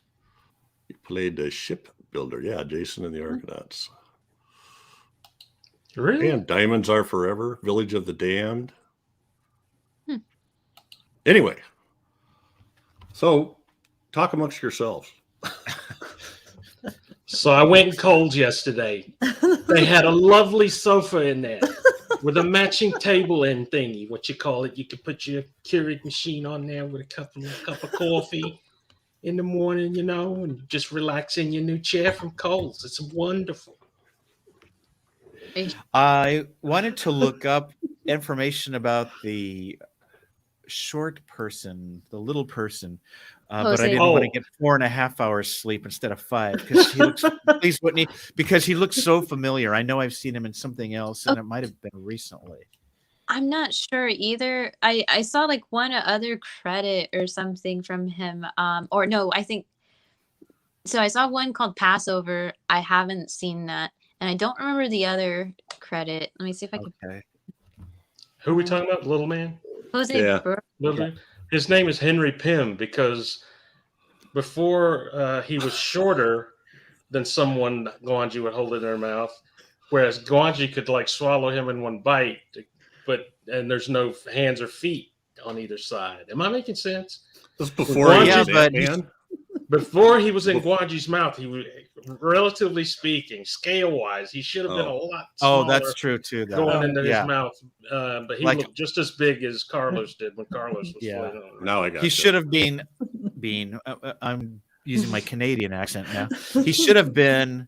He played the shipbuilder. Yeah, Jason and the Argonauts. Really? And Diamonds Are Forever, Village of the Damned. Hmm. Anyway, so talk amongst yourselves. So I went in Coles yesterday. They had a lovely sofa in there with a matching table and thingy, what you call it. You could put your Keurig machine on there with a cup of coffee in the morning, and just relax in your new chair from Coles. It's wonderful. I wanted to look up information about the short person, the little person, but I Jose. didn't want to get 4.5 hours sleep instead of 5 because he looks. Please, Whitney, because he looks so familiar. I know I've seen him in something else, and it might have been recently. I'm not sure either. I saw like one other credit or something from him. Or no, I think so. I saw one called Passover. I haven't seen that, and I don't remember the other credit. Let me see if I can. Okay. Who are we talking about? Little man? Jose. Yeah. Little man? His name is Henry Pym because before he was shorter than someone Gwangi would hold in their mouth, whereas Gwangi could like swallow him in one bite, and there's no hands or feet on either side. Am I making sense? This is before he Yeah, was but Ant-Man. Before he was in Gwangi's mouth, relatively speaking, scale wise, he should have been a lot Oh, smaller that's true too. Though. going into Yeah. his mouth. But he Like- looked just as big as Carlos did when Carlos was Yeah. flying on. Now I got He should have been. I'm using my Canadian accent now. He should have been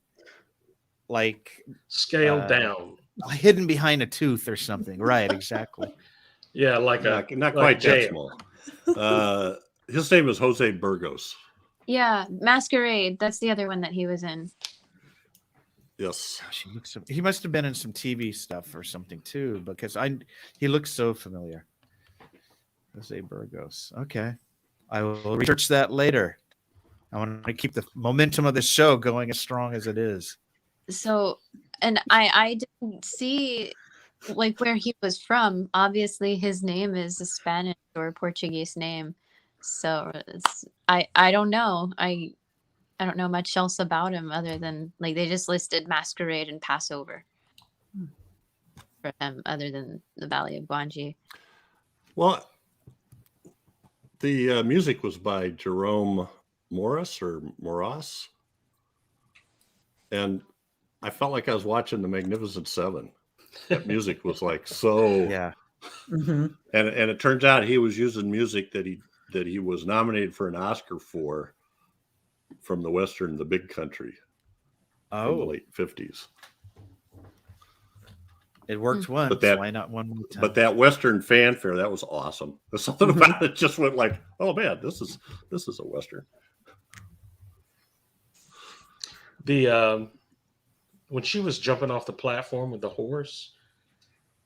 like Scaled down. hidden behind a tooth or something. Right? Exactly. Yeah, like not like quite that jail. small. His name was Jose Burgos. Yeah, Masquerade. That's the other one that he was in. Yes. Gosh, he must have been in some TV stuff or something too, because he looks so familiar. Jose Burgos. Okay, I will research that later. I want to keep the momentum of the show going as strong as it is. So, and I didn't see like where he was from. Obviously, his name is a Spanish or Portuguese name. So I don't know. I don't know much else about him other than like they just listed Masquerade and Passover for him, other than the Valley of Gwangi. Well, the music was by Jerome Moras, and I felt like I was watching The Magnificent Seven. That music was like so. Yeah. Mm-hmm. And it turns out he was using music that he was nominated for an Oscar for from the Western The Big Country from the late 50s. It worked once. But that- Why not one more time? But that Western fanfare, that was awesome. There's something about it just went like, oh man, this is a Western. The when she was jumping off the platform with the horse,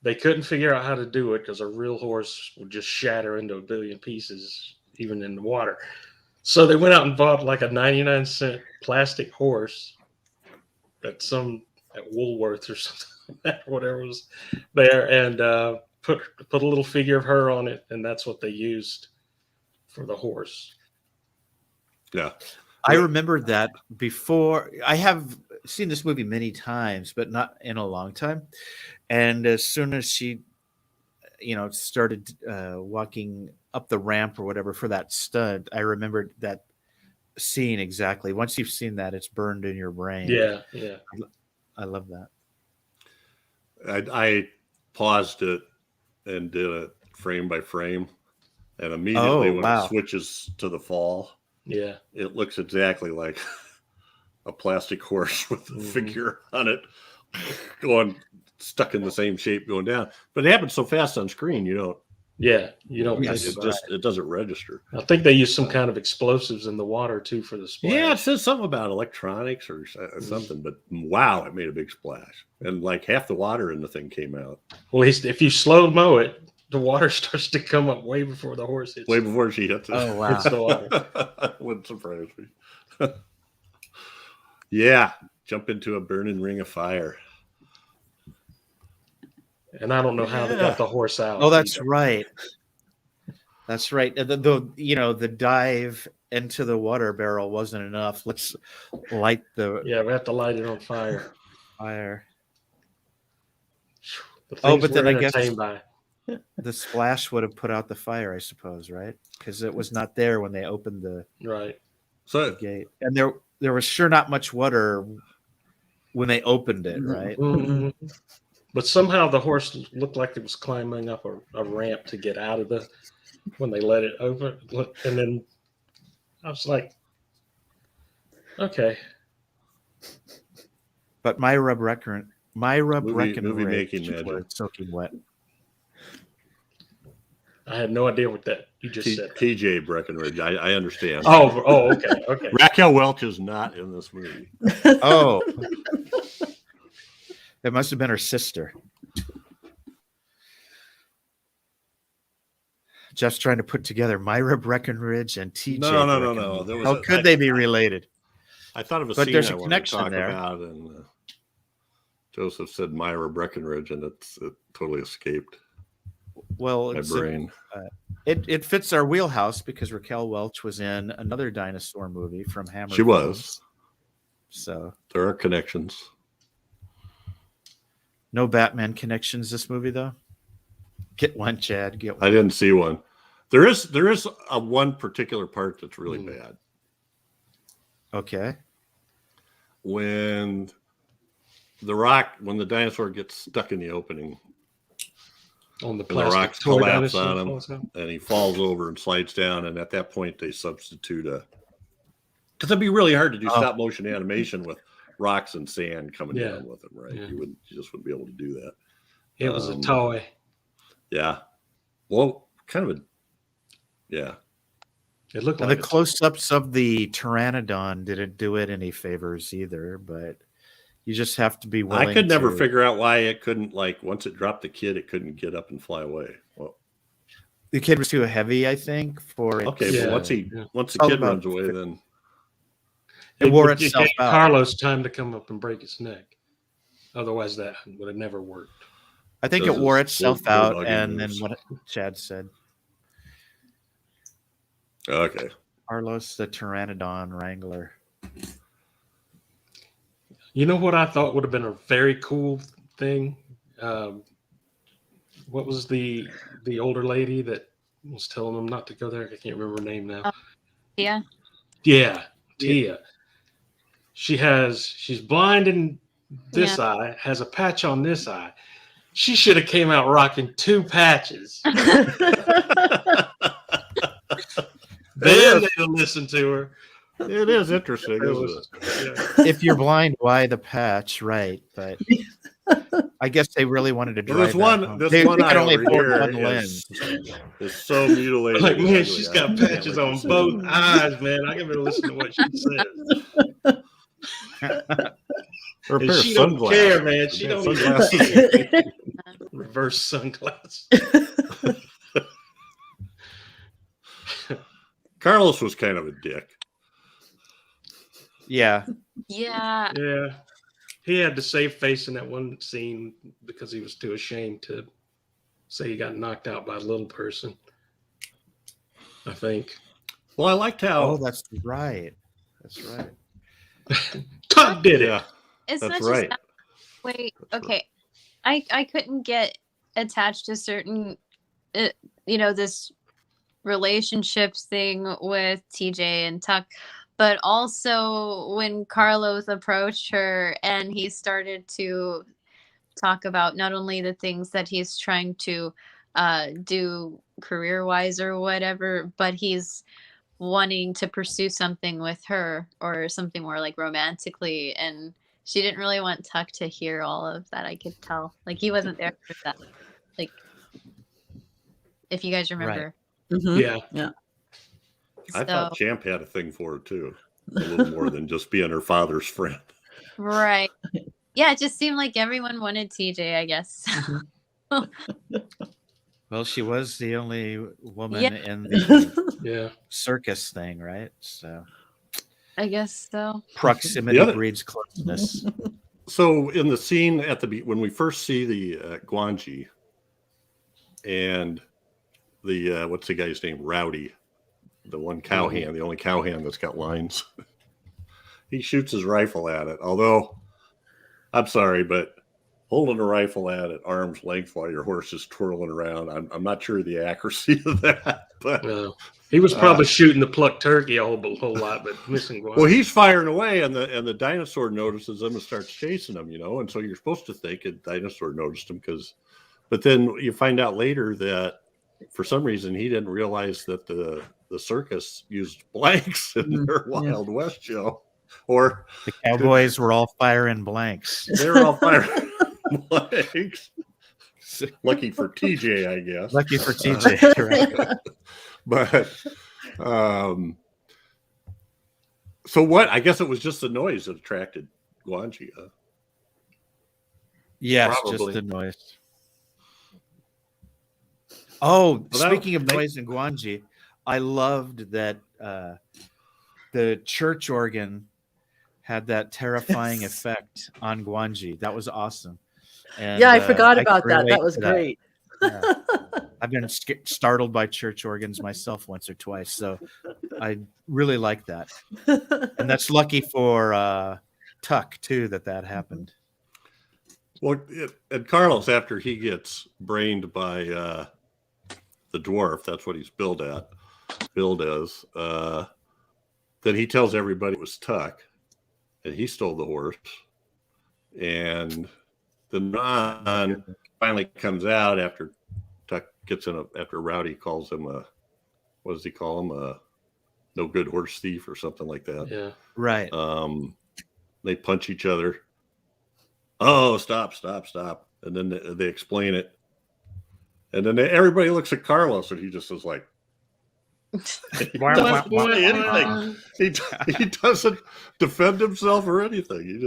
they couldn't figure out how to do it because a real horse would just shatter into a billion pieces, even in the water. So they went out and bought like a 99-cent plastic horse at Woolworths or something, whatever was there, and put a little figure of her on it, and that's what they used for the horse. Yeah. I remember that before. I have seen this movie many times, but not in a long time. And as soon as she, started walking up the ramp or whatever for that stunt, I remembered that scene exactly. Once you've seen that, it's burned in your brain. Yeah. I love that. I paused it and did it frame by frame, and immediately when it switches to the fall, Yeah. it looks exactly like a plastic horse with a figure on it going stuck in the same shape going down. But it happens so fast on screen, you don't. Yeah, you don't. It doesn't register. I think they use some kind of explosives in the water too for the splash. Yeah, it says something about electronics or something, but wow, it made a big splash, and like half the water in the thing came out. Well, if you slow mo it, the water starts to come up way before the horse hits. Way before she hits it. Oh wow! Hits the water. Wouldn't surprise me. Yeah, jump into a burning ring of fire. And I don't know how they got the horse out. Oh, that's right. That's right. The dive into the water barrel wasn't enough. Let's light the Yeah, we have to light it on fire. fire. But then I guess by. the splash would have put out the fire, I suppose, right? Because it was not there when they opened the Right. So gate, and there was sure not much water when they opened it, right? Mhm. But somehow the horse looked like it was climbing up a ramp to get out of when they let it open. And then I was like, okay. But my rub record movie making magic. soaking wet. I had no idea what that you just said. PJ Breckenridge. I understand. Oh, okay. Raquel Welch is not in this movie. Oh, it must have been her sister. Jeff's trying to put together Myra Breckenridge and TJ. No. How could they be related? I thought of a But scene there's I a wanted connection to talk there. about, and Joseph said Myra Breckenridge, and it totally escaped Well, my brain. It fits our wheelhouse because Raquel Welch was in another dinosaur movie from Hammer. She was. So There are connections. no Batman connections this movie though. Get one, Chad. Get one. I didn't see one. There is a one particular part that's really bad. Okay. when the dinosaur gets stuck in the opening, On the and the plastic rocks toy collapse dinosaur on him, falls out. and he falls over and slides down. And at that point, they substitute because it'd be really hard to do stop motion animation with rocks and sand coming down with him, right? Yeah. You just wouldn't be able to do that. It was a toy. Yeah. Well, kind of yeah. It looked And like the close-ups of the pteranodon didn't do it any favors either, but you just have to be willing. I could never figure out why it couldn't, like, once it dropped the kid, it couldn't get up and fly away. Well, the kid was too heavy, I think, for it. okay, but once the kid runs away, then it wore would- itself gave out. Carlos time to come up and break its neck. Otherwise, that would have never worked. I think Does it wore his itself little out, doggy and moves. then what Chad said. okay. Carlos the Pteranodon Wrangler. You know what I thought would have been a very cool thing? What was the older lady that was telling them not to go there? I can't remember her name now. Yeah. Yeah, Tia. She's blind in this eye, has a patch on this eye. She should have came out rocking 2 patches. Then they'd have listened to her. It is interesting, It isn't was- it? yeah. If you're blind, why the patch? Right, but I guess they really wanted to Well, drive this that one, home. this They one could eye only over afford here one lens. is so mutilated. Like, man, ugly. she's I got can't patches wait to on see both it. eyes, man. I gotta listen to what she says. Or a And pair of she don't sunglasses. care, man. She Yeah, don't even sunglasses. care. Reverse sunglasses. Carlos was kind of a dick. Yeah, Yeah. Yeah. He had to save face in that one scene because he was too ashamed to say he got knocked out by a little person. I think. Well, I liked how. oh, that's right. That's right. Tuck did it. Yeah, It's that's not right. just that. Wait, That's okay. I couldn't get attached to certain, this relationships thing with TJ and Tuck, but also when Carlos approached her and he started to talk about not only the things that he's trying to do career-wise or whatever, but he's wanting to pursue something with her or something more like romantically, and she didn't really want Tuck to hear all of that. I could tell, like, he wasn't there for that, like, if you guys remember. Mhm. Yeah. I So, thought Champ had a thing for her too, a little more than just being her father's friend. right. Yeah, it just seemed like everyone wanted TJ, I guess. Well, she was the only woman Yeah. in the Yeah. circus thing, right? So I guess so. proximity The other- breeds closeness. So in the scene at when we first see the Gwangi and the what's the guy's name, Rowdy, the one cowhand, the only cowhand that's got lines, he shoots his rifle at it. Although, I'm sorry, but holding a rifle at arm's length while your horse is twirling around, I'm not sure the accuracy of that. But Well, he was probably shooting the plucked turkey a whole lot, but missing one. well, he's firing away, and the dinosaur notices him and starts chasing him, and so you're supposed to think a dinosaur noticed him but then you find out later that for some reason he didn't realize that the circus used blanks in their Wild West show, or The Cowboys were all firing blanks. they were all firing blanks. Lucky for TJ, I guess. Lucky for TJ. Right? But so what? I guess it was just the noise that attracted Gwangi. Huh? Yes, Probably. just the noise. Oh, Well, that- speaking of noise in Gwangi, I loved that the church organ had that terrifying Yes. effect on Gwangi. That was awesome. And, Yeah, I forgot I about can that. relate That was to great. Yeah. I've been startled by church organs myself once or twice, so I really like that. And that's lucky for Tuck too that happened. Well, and Carlos, after he gets brained by the dwarf, that's what he's billed as. Then he tells everybody it was Tuck, and he stole the horse. And then Ron finally comes out after Tuck gets after Rowdy calls him what does he call him? A no good horse thief or something like that. Yeah. Right. They punch each other. Oh, stop. And then they explain it. And then everybody looks at Carlos and he just is like, he doesn't say anything. He doesn't defend himself or anything. He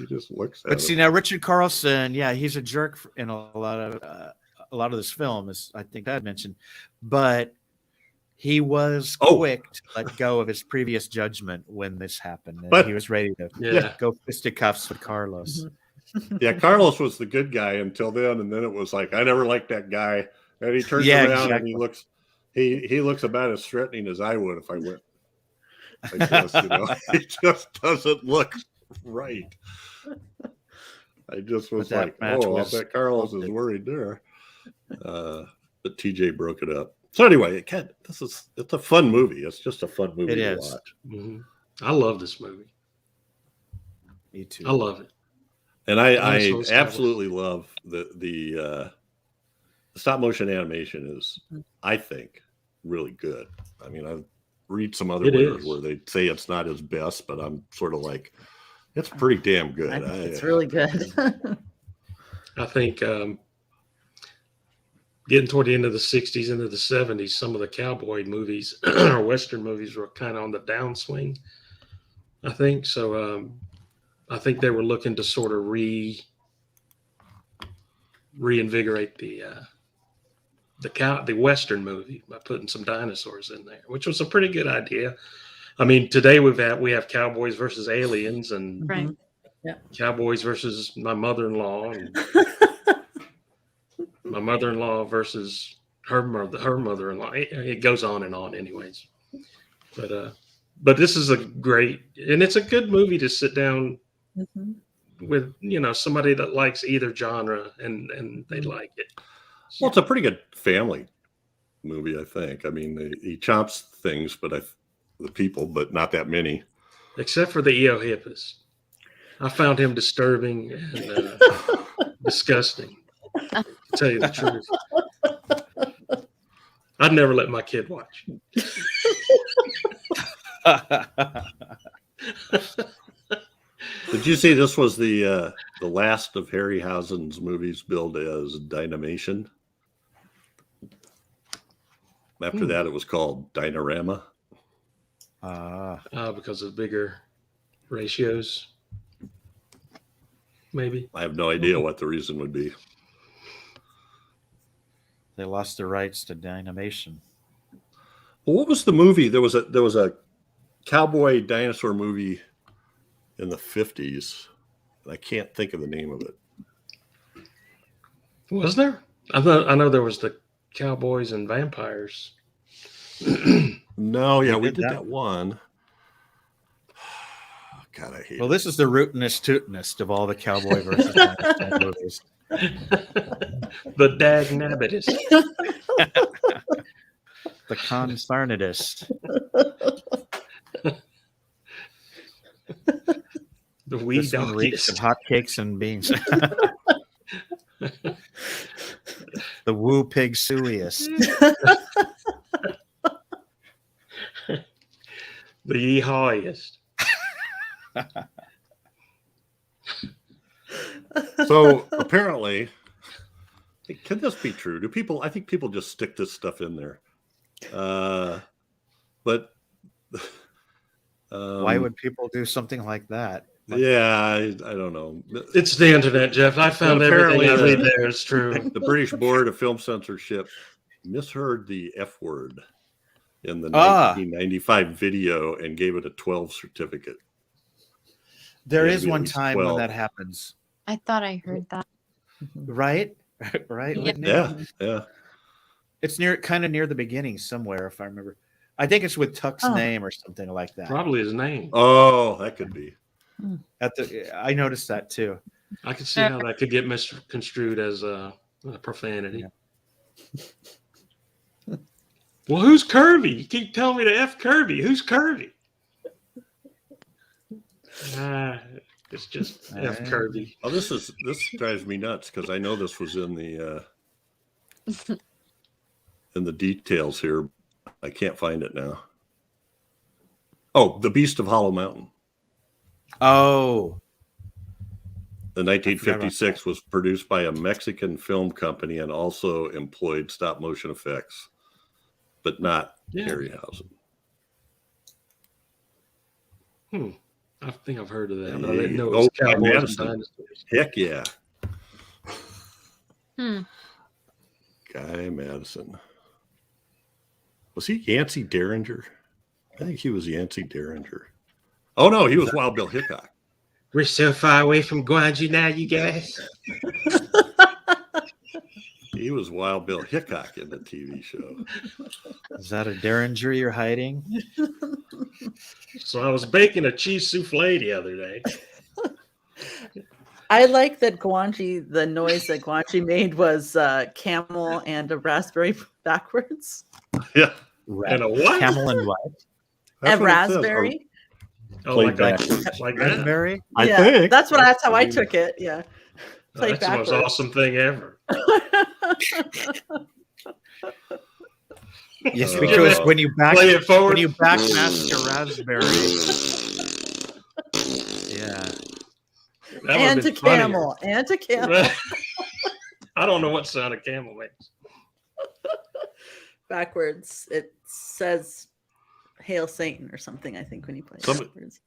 just looks at But see, now Richard Carlson, yeah, he's a jerk in a lot of this film, as I think Dad mentioned, but he was quick to let go of his previous judgment when this happened. And he was ready to go fisticuffs with Carlos. Yeah, Carlos was the good guy until then, and then it was like, I never liked that guy. And he turns around and he looks about as threatening as I would if I went like this, you know. He just doesn't look right. I just was like, I bet Carlos is worried there. But TJ broke it up. So anyway, it's a fun movie. It's just a fun movie to watch. Mm-hmm. I love this movie. Me too. I love it. And I absolutely love the stop motion animation is, I think, really good. I mean, I read some other words where they say it's not his best, but I'm sort of like, it's pretty damn good. I think it's really good. I think getting toward the end of the 60s into the 70s, some of the cowboy movies or Western movies were kind of on the downswing, I think. So I think they were looking to sort of reinvigorate the Western movie by putting some dinosaurs in there, which was a pretty good idea. I mean, today we have cowboys versus aliens and cowboys versus my mother-in-law and my mother-in-law versus her mother-in-law. It goes on and on anyways. But this is it's a good movie to sit down with, somebody that likes either genre and they like it. Well, it's a pretty good family movie, I think. I mean, he chomps things, but the people, but not that many. Except for the Eohippus. I found him disturbing and disgusting, to tell you the truth. I'd never let my kid watch. Did you see this was the last of Harryhausen's movies billed as Dynamation? After that, it was called Dinorama. Because of bigger ratios, maybe. I have no idea what the reason would be. They lost the rights to Dynamation. Well, what was the movie? There was a cowboy dinosaur movie in the 50s. I can't think of the name of it. Was there? I know there was the Cowboys and Vampires. No, yeah, we did that one. God, I hate it. This is the rootinest tootinest of all the cowboy versus dinosaur movies. The Dagnabitist. The Concernedist. The wee This reeks of hotcakes and beans. The woo pig sueyest. The yeehawiest. So apparently, can this be true? I think people just stick this stuff in there. But why would people do something like that? I don't know. It's the internet, Jeff. I found everything I read there is true. The British Board of Film Censorship misheard the F word in the 1995 video and gave it a 12 certificate. There is one time when that happens. I thought I heard that. Right? Right? Yeah. It's kind of near the beginning somewhere, if I remember. I think it's with Tuck's name or something like that. Probably his name. Oh, that could be. I noticed that too. I could see how that could get misconstrued as a profanity. Yeah. Well, who's Kirby? You keep telling me to F Kirby. Who's Kirby? It's just F. Kirby. Oh, this drives me nuts because I know this was in the details here. I can't find it now. Oh, The Beast of Hollow Mountain. Oh, The 1956 was produced by a Mexican film company and also employed stop motion effects, but not Harryhausen. I think I've heard of that. But I didn't know it was Guy Cowboys and Madison. Dinosaurs. Heck yeah. Hmm. Guy Madison. Was he Yancey Derringer? I think he was Yancey Derringer. Oh, no, he was Wild Bill Hickok. We're so far away from Gwangi now, you guys. He was Wild Bill Hickok in the TV show. is that a Derringer you're hiding? So I was baking a cheese souffle the other day. I like that Gwangi, the noise that Gwangi made was camel and a raspberry backwards. Yeah. And a what? Camel and what? That's A what it says. raspberry. Oh, Played like that. backwards. Like that. Raspberry? I Yeah, think. that's how I took it. Yeah. Played That's the most backwards. awesome thing ever. Yes, Uh, because when you Play it forward. when you backmask a raspberry, yeah, That would've And to been funnier. camel. And to camel. I don't know what sound a camel makes. Backwards. It says Hail Satan or something, I think, when you play it backwards.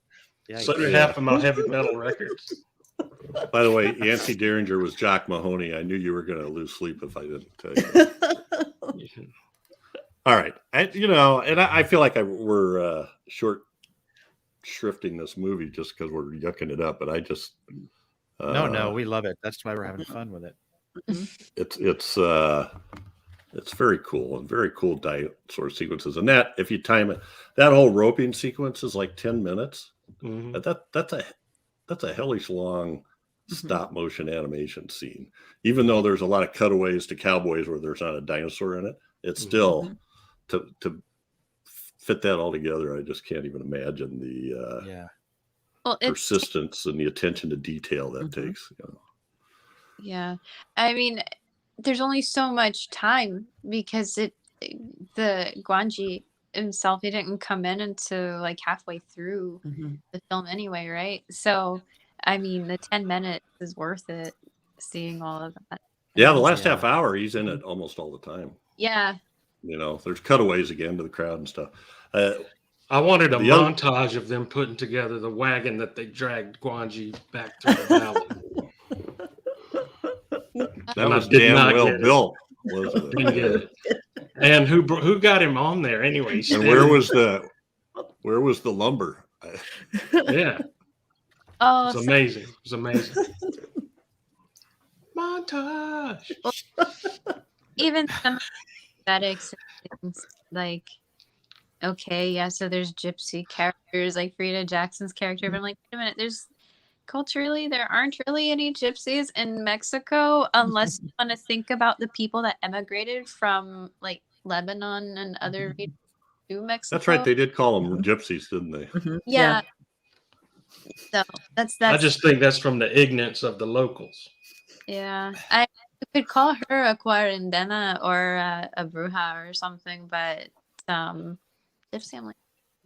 yeah. So did half of my heavy metal records. By the way, Yancey Derringer was Jock Mahoney. I knew you were going to lose sleep if I didn't tell you. All right. I feel like we're short shrifting this movie just because we're yucking it up, but I just No, we love it. That's why we're having fun with it. it's very cool and very cool dinosaur sequences. And that, if you time it, that whole roping sequence is like 10 minutes. Mhm. That's a hellish long stop motion animation scene. Even though there's a lot of cutaways to cowboys where there's not a dinosaur in it, it's still to fit that all together. I just can't even imagine the Well, it's persistence and the attention to detail that takes. yeah. I mean, there's only so much time because the Gwangi himself, he didn't come in until like halfway through the film anyway, right? So I mean, the 10 minutes is worth it seeing all of that. Yeah, the last half hour he's in it almost all the time. Yeah. There's cutaways again to the crowd and stuff. I wanted a The other- montage of them putting together the wagon that they dragged Gwangi back to the valley. That And I was did damn not well get it. built, wasn't Didn't it? get it. And who got him on there anyway? He's And where was the lumber? Yeah, Oh, it's amazing. It was amazing. Montage. even some aesthetics and things like, okay, yeah, so there's gypsy characters like Frida Jackson's character, but I'm like, wait a minute, culturally there aren't really any gypsies in Mexico unless you want to think about the people that emigrated from like Lebanon and other regions to Mexico. That's right. They did call them gypsies, didn't they? Yeah. So that's I just think that's from the ignorance of the locals. yeah. I could call her a cuarentena or a bruja or something, but gypsy, I'm like,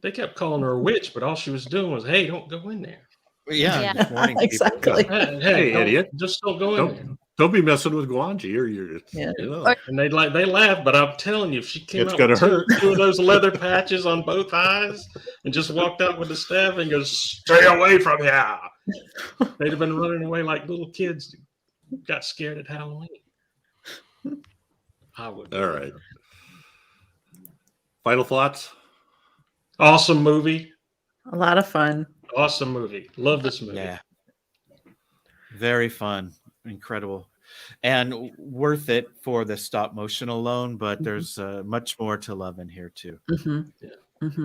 They kept calling her a witch, but all she was doing was, "Hey, don't go in there. Yeah, Yeah. just warning people. Exactly. Hey, don't- idiot. just don't go in there." Don't be messing with Gwangi or you're. Yeah. And they laugh, but I'm telling you, if she came It's out gonna with hurt. two of those leather patches on both eyes and just walked out with the staff and goes, "Stay away from here," they'd have been running away like little kids who got scared at Halloween. I would. All right. Final thoughts? Awesome movie. A lot of fun. Awesome movie. Love this movie. Yeah. Very fun. Incredible. And worth it for the stop motion alone, but there's much more to love in here too.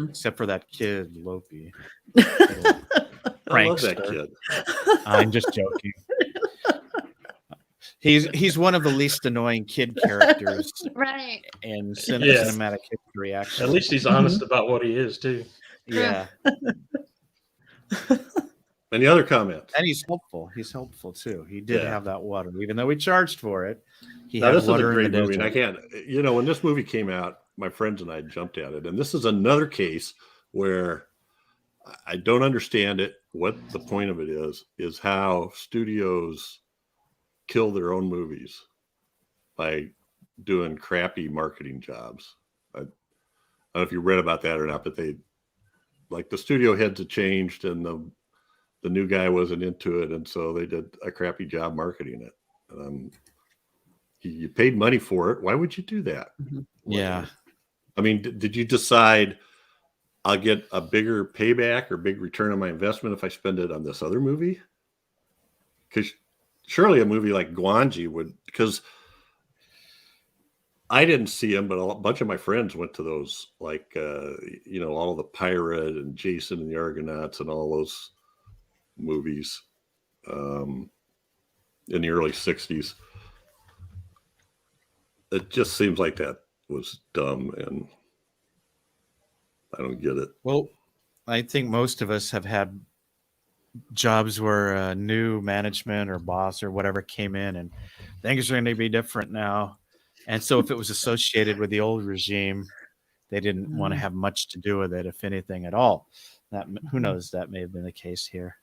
Except for that kid, Lopi. I love that Prankster. kid. I'm just joking. He's one of the least annoying kid characters right. in Yeah. cinematic history, At actually. least he's honest about what he is too. Yeah. Any other comments? And he's helpful. He's helpful too. He did Yeah. have that water, even though we charged for it. He Now, had this is a water in great the movie, and I desert. can't. When this movie came out, my friends and I jumped at it, and this is another case where I don't understand it. What the point of it is how studios kill their own movies by doing crappy marketing jobs. I don't know if you read about that or not, but the studio heads had changed, and the new guy wasn't into it, and so they did a crappy job marketing it. You paid money for it. Why would you do that? Yeah. I mean, did you decide I'll get a bigger payback or big return on my investment if I spend it on this other movie? Because surely a movie like Gwangi would, because I didn't see them, but a bunch of my friends went to those, all of the Pirate and Jason and the Argonauts and all those movies in the early 60s. It just seems like that was dumb, and I don't get it. Well, I think most of us have had jobs where a new management or boss or whatever came in and things are going to be different now. And so if it was associated with the old regime, they didn't want to have much to do with it, if anything at all. Who knows? That may have been the case here.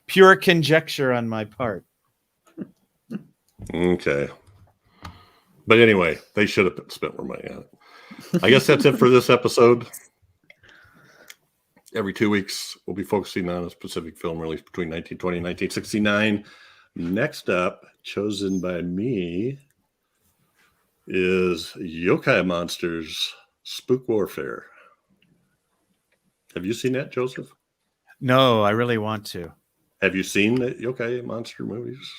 Pure conjecture on my part. Okay. But anyway, they should have spent more money on it. I guess that's it for this episode. Every 2 weeks, we'll be focusing on a specific film released between 1920 and 1969. Next up, chosen by me, is Yokai Monsters Spook Warfare. Have you seen that, Joseph? No, I really want to. Have you seen the Yokai Monster movies?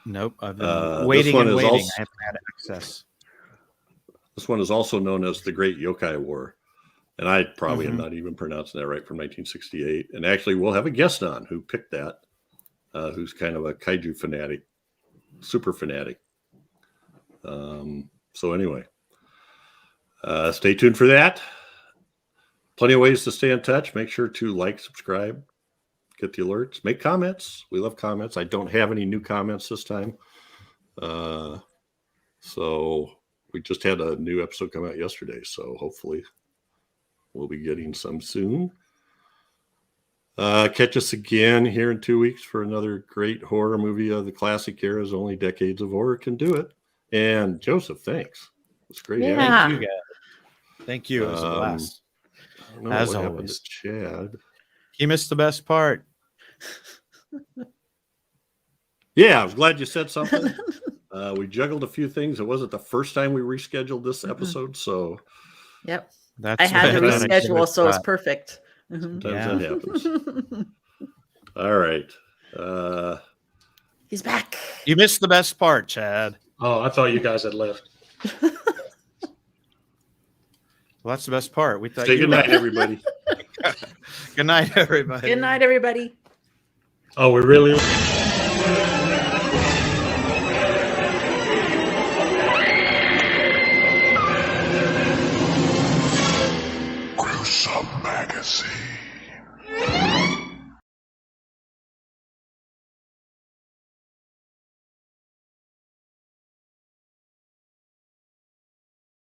Nope. I've been waiting and waiting. I haven't had access. This one is also known as the Great Yokai War. And I probably am not even pronouncing that right, from 1968. And actually, we'll have a guest on who picked that, who's kind of a kaiju fanatic, super fanatic. So anyway, stay tuned for that. Plenty of ways to stay in touch. Make sure to like, subscribe, get the alerts, make comments. We love comments. I don't have any new comments this time. So we just had a new episode come out yesterday. So hopefully we'll be getting some soon. Catch us again here in 2 weeks for another great horror movie of the classic eras. Only decades of horror can do it. And Joseph, thanks. It's great. Yeah. Thank you, guys. Thank you. It was a blast. I don't know As what happened always. to Chad. He missed the best part. Yeah, I was glad you said something. We juggled a few things. It wasn't the first time we rescheduled this episode, so Yep. That's I had to what I reschedule, did so it's that. perfect. sometimes Yeah. that happens. All right. He's back. You missed the best part, Chad. Oh, I thought you guys had left. Well, that's the best part. We thought Say you good night, left. everybody. Good night, everybody. Good night, everybody. Oh, we really.